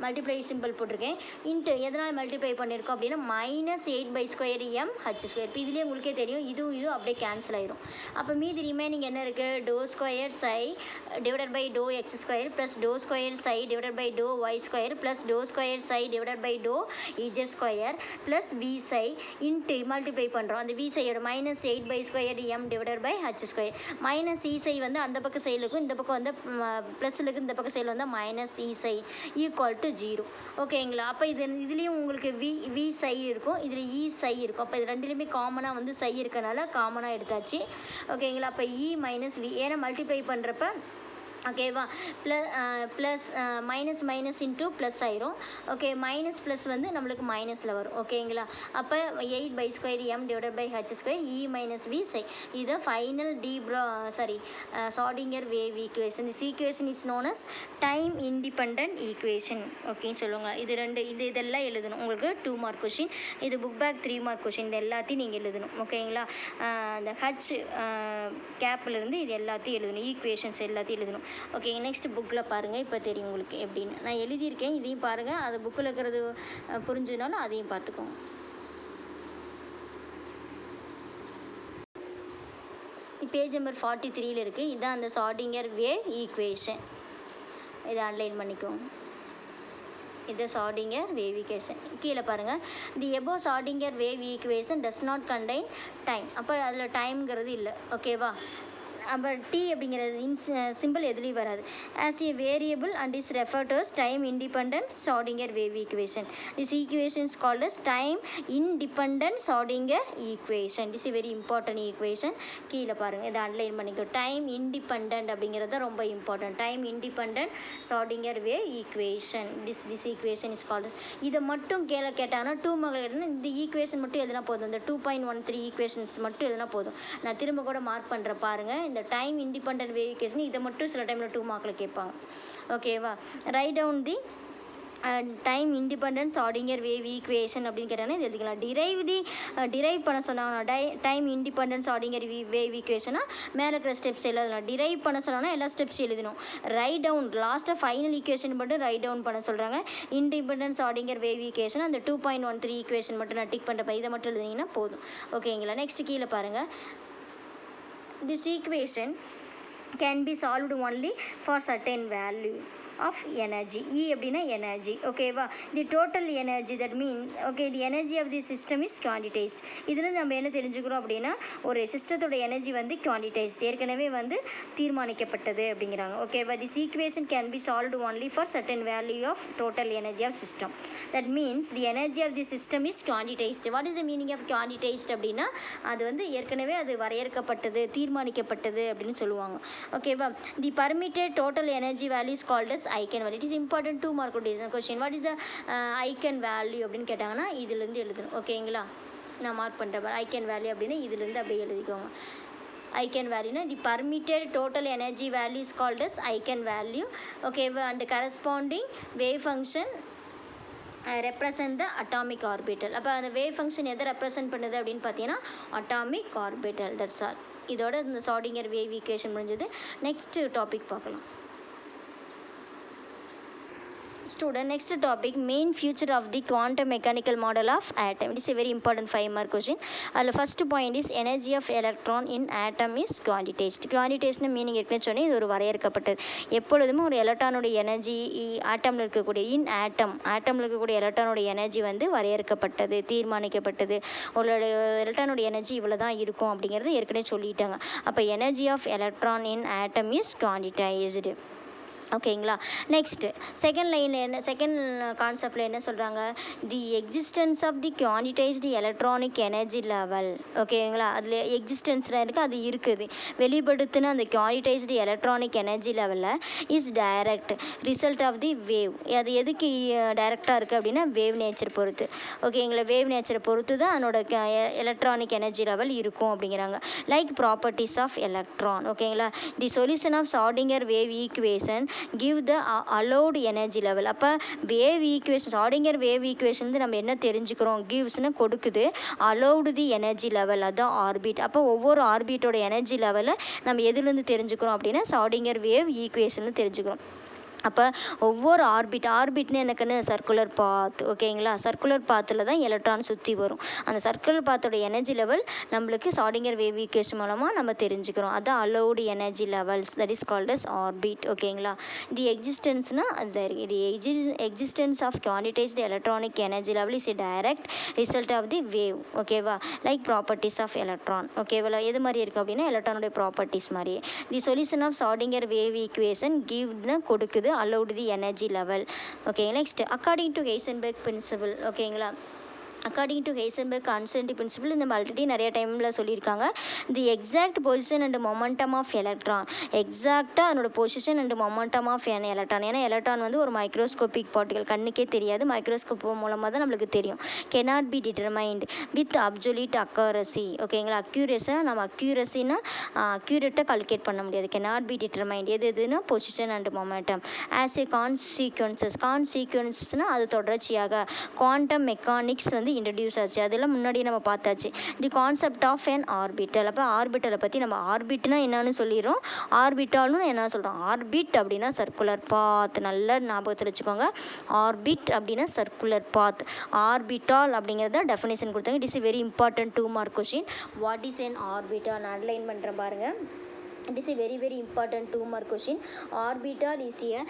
மல்டிப்ளை சிம்பிள் போட்டிருக்கேன். இன்ட்டு எதனால் மல்டிப்ளை பண்ணியிருக்கோம் அப்படின்னா -8/² mh². இப்போ இதுலேயே உங்களுக்கே தெரியும், இதுவும் அப்படியே கேன்சல் ஆயிரும். அப்போ மீதி ரிமைனிங் என்ன இருக்குது, ∂² psi divided by ∂x² plus ∂² psi divided by ∂y² plus ∂² psi divided by ∂ez² plus v psi into multiply பண்ணுறோம். அந்த v psiயோட -8/² m divided by h². Minus e psi வந்து அந்த பக்கம் சைடில் இருக்கும், இந்த பக்கம் வந்து ப்ளஸில் இருக்குது, இந்த பக்கம் சைடில் வந்து -e psi ஈக்குவல் டு 0. ஓகேங்களா. அப்போ இதுலேயும் உங்களுக்கு v psi இருக்கும், இதில் e psi இருக்கும். அப்போ இது ரெண்டுலேயுமே காமனாக வந்து psi இருக்கனால காமனாக எடுத்தாச்சு. ஓகேங்களா. அப்போ e மைனஸ் v, ஏன்னா மல்டிப்ளை பண்ணுறப்ப ஓகேவா, ப்ளஸ் மைனஸ் இன்ட்டு ப்ளஸ் ஆயிரும். ஓகே, மைனஸ் ப்ளஸ் வந்து நம்மளுக்கு மைனஸில் வரும். ஓகேங்களா. அப்போ 8/² m divided by h² e minus v psi. இது final Schrodinger wave equation. This equation is known as time independent equation. ஓகேன்னு சொல்லுவாங்க. இதெல்லாம் எழுதணும். உங்களுக்கு 2 மார்க் கொஷின், இது புக் பேக் 3 மார்க் கொஷின். இது எல்லாத்தையும் நீங்கள் எழுதணும். ஓகேங்களா. இந்த ஹச் கேப்லேருந்து இது எல்லாத்தையும் எழுதணும், ஈக்குவேஷன்ஸ் எல்லாத்தையும் எழுதணும். ஓகே, நெக்ஸ்ட் புக்கில் பாருங்கள். இப்போ தெரியும் உங்களுக்கு எப்படின்னு. நான் எழுதியிருக்கேன், இதையும் பாருங்கள். அது புக்கில் இருக்கிறது புரிஞ்சதுனால அதையும் பார்த்துக்கோங்க. பேஜ் நம்பர் 43 இருக்குது. இதுதான் அந்த ஷார்டிங்கர் வேவ் ஈக்குவேஷன். இதை அன்லைன் பண்ணிக்கோங்க. இது ஷார்டிங்கர் வேவ் ஈக்குவேஷன். கீழே பாருங்கள், the above Schrodinger wave equation does not contain time. அப்போ அதில் டைம்ங்கிறது இல்லை. ஓகேவா. அப்போ டி அப்படிங்கிற சிம்பிள் எதுலேயும் வராது. As a variable and is refer to time independent Schrodinger wave equation. This equation is called as time independent Schrodinger equation. This is very important equation. கீழே பாருங்கள், இதை அன்லைன் பண்ணிக்கோ. டைம் இண்டிபெண்டன்ட் அப்படிங்கிறது ரொம்ப important. Time independent Schrodinger wave equation. This equation is called as. இதை மட்டும் கேட்டாங்கன்னா 2 mark இந்த ஈக்குவேஷன் மட்டும் எதுனா போதும். இந்த 2.13 ஈக்குவேஷன்ஸ் மட்டும் எதுனா போதும். நான் திரும்ப கூட மார்க் பண்ணுறேன் பாருங்கள். இந்த டைம் இண்டிபெண்டன்ட் வேவ் ஈக்குவேஷன் இதை மட்டும் சில டைமில் 2 மார்க்கில் கேட்பாங்க. ஓகேவா. Write down the time independent Schrodinger wave equation அப்படின்னு கேட்டாங்கன்னா இது எழுதிக்கலாம். டிரைவ் பண்ண சொன்னாங்கன்னா டைம் இண்டிபெண்டன்ட் ஷார்டிங்கர் வேவ் ஈக்குவேஷனாக மேலே இருக்கிற ஸ்டெப்ஸ் எழுதலாம். டிரைவ் பண்ண சொன்னாங்கன்னா எல்லா ஸ்டெப்ஸ் எழுதணும். ரைட் டவுன் லாஸ்ட்டாக ஃபைனல் ஈக்குவேஷன் மட்டும் ரைட் டவுன் பண்ண சொல்கிறாங்க. இண்டிபெண்டன்ட் ஷார்டிங்கர் வேவ் ஈக்குவேஷன் அந்த 2.13 ஈக்குவேஷன் மட்டும் நான் டிக் பண்ணுறப்ப இதை மட்டும் எழுதினீங்கன்னா போதும். ஓகேங்களா. நெக்ஸ்ட் கீழே பாருங்கள். This equation can be solved only for certain value of energy. E அப்படின்னா எனர்ஜி. ஓகேவா. The total energy that mean okay the energy of the system is quantized. இதுலேருந்து நம்ம என்ன தெரிஞ்சுக்கிறோம் அப்படின்னா ஒரு சிஸ்டத்தோட எனர்ஜி வந்து குவான்டிடைஸ்ட், ஏற்கனவே வந்து தீர்மானிக்கப்பட்டது அப்படிங்கிறாங்க. ஓகேவா. This equation can be solved only for certain value of total energy of system. That means the energy of the system is quantized. What is the meaning of quantized அப்படின்னா அது வந்து ஏற்கனவே அது வரையறுக்கப்பட்டது, தீர்மானிக்கப்பட்டது அப்படின்னு சொல்லுவாங்க. ஓகேவா. The permitted total energy value is called as eigen value. It is important 2 mark question. What is the eigen value அப்படின்னு கேட்டாங்கன்னா இதுலேருந்து எழுதணும். ஓகேங்களா. நான் மார்க் பண்ணுறேன். ஐகன் வேல்யூ அப்படின்னா இதுலேருந்து அப்படியே எழுதிக்கோங்க. ஐகன் வேல்யூனா the permitted total energy value is called as eigen value. ஓகேவா. And corresponding wave function represent the atomic orbital. அப்போ அந்த வேவ் ஃபங்க்ஷன் எதை ரெப்ரசன்ட் பண்ணுது அப்படின்னு பார்த்தீங்கன்னா அட்டாமிக் ஆர்பிட்டல். That's all. இதோட இந்த ஷார்டிங்கர் வேவ் ஈக்குவேஷன் முடிஞ்சது. நெக்ஸ்ட் டாபிக் பார்க்கலாம். Student, next topic, main feature of the quantum mechanical model of atom. It is a very important 5 mark question. The first point is energy of electron in atom is quantized. Quantized meaning இருக்குன்னு சொன்னேன், இது ஒரு வரையறுக்கப்பட்டது. எப்பொழுதுமே ஒரு எலக்ட்ரானோட energy ஆட்டமில் இருக்கக்கூடிய ஆட்டமில் இருக்கக்கூடிய எலக்ட்ரானோட energy வந்து வரையறுக்கப்பட்டது, தீர்மானிக்கப்பட்டது. ஒரு எலக்ட்ரானோட எனர்ஜி இவ்வளோ தான் இருக்கும் அப்படிங்கிறது ஏற்கனவே சொல்லிட்டாங்க. அப்போ energy of electron in atom is quantized. ஓகேங்களா. நெக்ஸ்ட்டு செகண்ட் கான்செப்டில் என்ன சொல்கிறாங்க, the existence of the quantized electronic energy level. ஓகேங்களா. அதில் எக்ஸிஸ்டன்ஸில் இருக்குது, அது இருக்குது. வெளிப்படுத்தின அந்த குவான்டிடைஸ்டு எலக்ட்ரானிக் எனர்ஜி லெவலில் is direct result of the wave. அது எதுக்கு டைரக்டாக இருக்குது அப்படின்னா வேவ் நேச்சர் பொறுத்து. ஓகேங்களா. வேவ் நேச்சரை பொறுத்து தான் அதனோட எலக்ட்ரானிக் எனர்ஜி லெவல் இருக்கும் அப்படிங்கிறாங்க. Like properties of electron. ஓகேங்களா. The solution of Schrodinger wave equation give the allowed energy level. அப்போ wave equation Schrodinger wave equation வந்து நம்ம என்ன தெரிஞ்சுக்கிறோம், கிவ்ஸ்னு கொடுக்குது allowed the energy level, அதுதான் ஆர்பிட். அப்போ ஒவ்வொரு ஆர்பிட்டோட எனர்ஜி லெவலை நம்ம எதுலேருந்து தெரிஞ்சுக்கிறோம் அப்படின்னா ஷார்டிங்கர் வேவ் ஈக்குவேஷன் தெரிஞ்சுக்கிறோம். அப்போ ஒவ்வொரு ஆர்பிட்னு எனக்குன்னு சர்க்குலர் பாத், ஓகேங்களா. சர்க்குலர் பாத்தில் தான் எலக்ட்ரான் சுற்றி வரும். அந்த சர்க்குலர் பாத்தோட எனர்ஜி லெவல் நம்மளுக்கு ஷ்ரோடிங்கர் வேவ் ஈக்குவேஷன் மூலமாக நம்ம தெரிஞ்சுக்கிறோம். அதான் allowed energy levels, that is called as orbit, ஓகேங்களா. தி எக்ஸிஸ்டன்ஸ்னால் அது இது existence of quantized electronic energy level is a direct result of the wave, ஓகேவா. லைக் ப்ராப்பர்ட்டிஸ் ஆஃப் எலக்ட்ரான், ஓகேவா. எது மாதிரி இருக்குது அப்படின்னா எலக்ட்ரானுடைய ப்ராப்பர்ட்டிஸ் மாதிரி. The solution of Schrodinger wave equation கிவ்னு கொடுக்குது allowed the energy level. Okay, next, according to Heisenberg principle, ஓகேங்களா. According to Heisenberg uncertainty principle இந்த ஆல்ரெடி நிறைய டைமில் சொல்லியிருக்காங்க. The exact position and momentum of electron, எக்ஸாக்டாக அதனோட position and momentum of electron. ஏன்னா எலக்ட்ரான் வந்து ஒரு மைக்ரோஸ்கோபிக் பார்ட்டிகல், கண்ணுக்கே தெரியாது, மைக்ரோஸ்கோப் மூலமாக தான் நம்மளுக்கு தெரியும். cannot be determined with absolute accuracy, ஓகேங்களா. நம்ம அக்யூரஸின்னா அக்யூரேட்டாக கால்குலேட் பண்ண முடியாது. cannot be determined எதுனா position and momentum. As a கான்சீக்வன்சஸ்னால் அது தொடர்ச்சியாக குவாண்டம் மெக்கானிக்ஸ் வந்து இன்ட்ரடியூஸ் ஆச்சு. அதெல்லாம் முன்னாடி நம்ம பார்த்தாச்சு. The concept of an orbital. அப்போ ஆர்பிட்டலை பற்றி நம்ம ஆர்பிட்னா என்னன்னு சொல்லிடுறோம், ஆர்பிட்டால்னு என்ன சொல்கிறோம். ஆர்பிட் அப்படின்னா சர்க்குலர் பாத், நல்ல ஞாபகத்தில் வச்சுக்கோங்க. ஆர்பிட் அப்படின்னா சர்க்குலர் பாத். ஆர்பிட்டால் அப்படிங்கிறத டெஃபினேஷன் கொடுத்தாங்க. It is very important 2 mark question. What is an orbital underline பண்ணுற பாருங்கள். It is a very very important 2 mark question. Orbital is a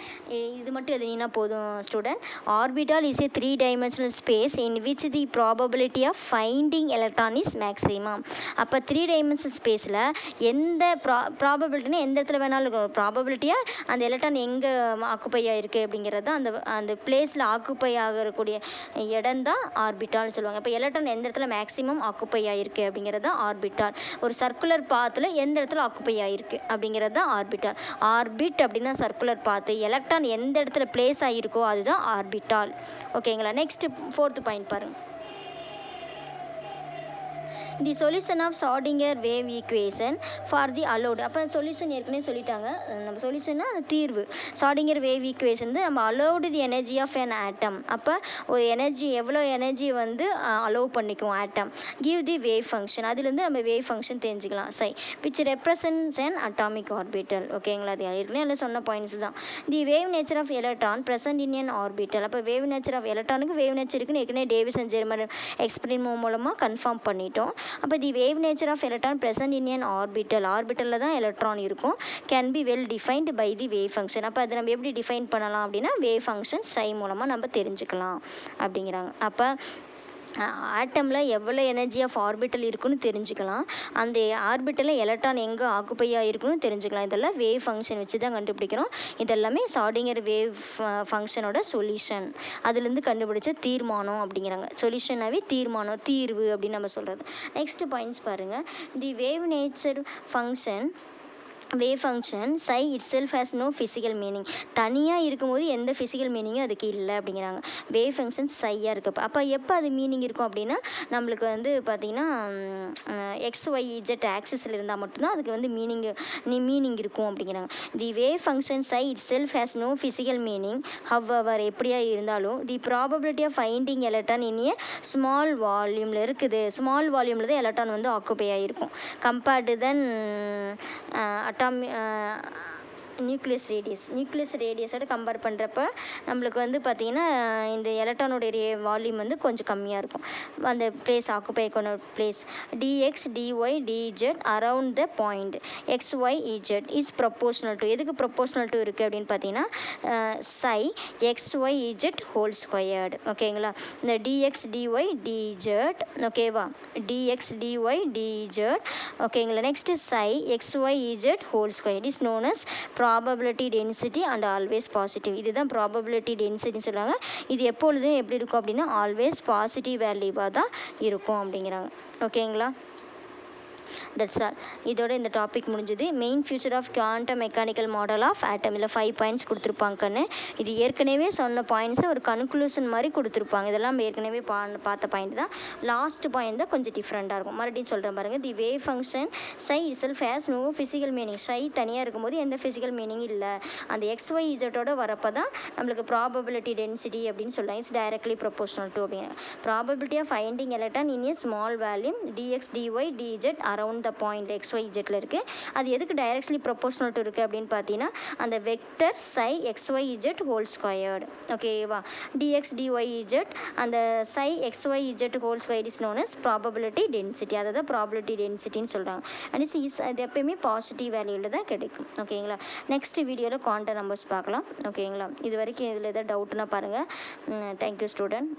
இது மட்டும் எழுதினா போதும் student. Orbital is a 3-dimensional space in which the probability of finding electron is maximum. அப்போ 3-dimensional ஸ்பேஸில் எந்த ப்ராபபிலிட்டினா எந்த இடத்துல வேணாலும் இருக்கும். ப்ராபபிலிட்டியாக அந்த எலக்ட்ரான் எங்கே ஆக்குப்பை ஆகிருக்கு அப்படிங்கிறது தான் அந்த பிளேஸில் ஆக்குப்பை ஆகக்கூடிய இடம் தான் ஆர்பிட்டால்னு சொல்லுவாங்க. இப்போ எலக்ட்ரான் எந்த இடத்துல மேக்ஸிமம் ஆக்குப்பை ஆகிருக்கு அப்படிங்கிறது தான் ஆர்பிட்டால். ஒரு சர்க்குலர் பாத்தில் எந்த இடத்துல ஆக்குப்பை ஆகிருக்கு அப்படிங்கிறது தான் ஆர்பிட்டால். ஆர்பிட் அப்படின்னா சர்க்குலர் பாத்து, எலக்ட்ரான் எந்த இடத்துல பிளேஸ் ஆகிருக்கோ அதுதான் ஆர்பிட்டால், ஓகேங்களா. நெக்ஸ்ட் 4th பாயிண்ட் பாருங்கள். The solution of Schrodinger wave equation for the அலோடு. அப்போ சொல்யூஷன் ஏற்கனவே சொல்லிட்டாங்க. நம்ம சொல்யூஷன்னா அந்த தீர்வு. ஷ்ரோடிங்கர் வேவ் ஈக்குவேஷன் வந்து நம்ம allowed the energy of an atom. அப்போ ஒரு எனர்ஜி எவ்வளோ எனர்ஜி வந்து அலோவ் பண்ணிக்கும் atom. Give the wave function, அதுலேருந்து நம்ம வேவ் ஃபங்க்ஷன் தெரிஞ்சுக்கலாம். Which represents an atomic orbital, ஓகேங்களா. அது ஏற்கனவே எல்லாம் சொன்ன பாயிண்ட்ஸ் தான். The wave nature of electron present in an orbital. அப்போ வேவ் நேச்சர் ஆஃப் எலக்ட்ரானுக்கு வேவ் நேச்சர் இருக்குன்னு ஏற்கனவே டேவிஸ் அண்ட் ஜெர்மன் எக்ஸ்பெரிமெண்ட் மூலமாக கன்ஃபார்ம் பண்ணிட்டோம். அப்போ the wave nature of electron present in an ஆர்பிட்டலில் தான் எலக்ட்ரான் இருக்கும். Can be well defined by the wave function. அப்போ அதை நம்ம எப்படி டிஃபைன் பண்ணலாம் அப்படின்னா வேவ் ஃபங்க்ஷன் சை மூலமாக நம்ம தெரிஞ்சுக்கலாம் அப்படிங்கிறாங்க. அப்போ ஆட்டமில் எவ்வளோ எனர்ஜி ஆஃப் ஆர்பிட்டல் இருக்குன்னு தெரிஞ்சுக்கலாம். அந்த ஆர்பிட்டலில் எலக்ட்ரான் எங்கே ஆக்குப்பையாக இருக்குன்னு தெரிஞ்சுக்கலாம். இதெல்லாம் வேவ் ஃபங்க்ஷன் வச்சு தான் கண்டுபிடிக்கிறோம். இதெல்லாமே ஷ்ரோடிங்கர் வேவ் ஃபங்க்ஷனோட சொல்யூஷன், அதுலேருந்து கண்டுபிடிச்ச தீர்மானம் அப்படிங்கிறாங்க. சொல்யூஷனாகவே தீர்மானம், தீர்வு அப்படின்னு நம்ம சொல்கிறது. நெக்ஸ்ட் பாயிண்ட்ஸ் பாருங்கள். The wave nature function wave function psi itself has no physical meaning. தனியாக இருக்கும்போது எந்த ஃபிசிக்கல் மீனிங்கும் அதுக்கு இல்லை அப்படிங்கிறாங்க. வேவ் ஃபங்க்ஷன் சையாக இருக்கப்போ. அப்போ எப்போ அது மீனிங் இருக்கும் அப்படின்னா நம்மளுக்கு வந்து பார்த்திங்கன்னா XYZ ஆக்சிஸில் இருந்தால் மட்டும்தான் அதுக்கு வந்து மீனிங் இருக்கும் அப்படிங்கிறாங்க. The wave function psi itself has no physical meaning. How எப்படியா இருந்தாலும் the probability of finding electron in a small வால்யூமில் இருக்குது. ஸ்மால் வால்யூமில் தான் எலக்ட்ரான் வந்து ஆக்குப்பை ஆகிருக்கும். கம்பேர்டு தென் நியூக்ளியஸ் ரேடியஸோட கம்பேர் பண்ணுறப்ப நம்மளுக்கு வந்து பார்த்திங்கன்னா இந்த எலக்ட்ரானுடைய வால்யூம் வந்து கொஞ்சம் கம்மியாக இருக்கும். அந்த பிளேஸ் ஆக்குப்பை பண்ண place dx dy dz around the point XYZ is proportional to, எதுக்கு ப்ரொப்போஷ்னல் டு இருக்குது அப்படின்னு பார்த்தீங்கன்னா சை XYZ ஹோல் ஸ்கொயர்டு, ஓகேங்களா. இந்த dx dy dz, ஓகேவா, dx dy dz, ஓகேங்களா. Next psi XYZ whole square is known as probability density and always positive. இதுதான் probability டென்சிட்டின்னு சொல்லுவாங்க. இது எப்பொழுதும் எப்படி இருக்கும் அப்படின்னா ஆல்வேஸ் பாசிட்டிவ் வேல்யூவாக தான் இருக்கும் அப்படிங்கிறாங்க, ஓகேங்களா. That's all. இதோட இந்த டாபிக் முடிஞ்சது. Main future of quantum mechanical model of atom. இல்லை 5 பாயிண்ட்ஸ் கொடுத்துருப்பாங்கன்னு. இது ஏற்கனவே சொன்ன பாயிண்ட்ஸை ஒரு கன்க்ளூஷன் மாதிரி கொடுத்துருப்பாங்க. இதெல்லாம் ஏற்கனவே பார்த்த பாயிண்ட் தான். லாஸ்ட் பாயிண்ட் தான் கொஞ்சம் டிஃப்ரெண்ட்டாக இருக்கும். மறுபடியும் சொல்கிறேன் பாருங்கள். The wave function psi itself has no physical meaning. Psi தனியாக இருக்கும்போது எந்த ஃபிசிக்கல் மீனிங் இல்லை. அந்த XYZ வரப்போ தான் நம்மளுக்கு ப்ராபபிலிட்டி டென்சிட்டி அப்படின்னு சொல்லுவாங்க. இட்ஸ் டைரக்ட்லி ப்ரொபோஷனல் டு அப்படிங்கிற probability of finding electron in a small volume dx dy dz around the point XY Z இருக்குது. அது எதுக்கு டைரக்ட்லி ப்ரொபோஷனல் டு இருக்குது அப்படின்னு பார்த்தீங்கன்னா அந்த vector psi XYZ whole squared. ஓகேவா? dx dyz அந்த psi XYZ whole square is known as probability density. அதை தான் ப்ராபபிலிட்டி டென்சிட்டின்னு சொல்கிறாங்க. அண்ட் இஸ் அது எப்பயுமே பாசிட்டிவ் வேல்யூவில் தான் கிடைக்கும். ஓகேங்களா? நெக்ஸ்ட் வீடியோவில் குவாண்டம் நம்பர்ஸ் பார்க்கலாம். ஓகேங்களா? இது வரைக்கும் இதில் எதாவது டவுட்னா பாருங்கள். Thank you student.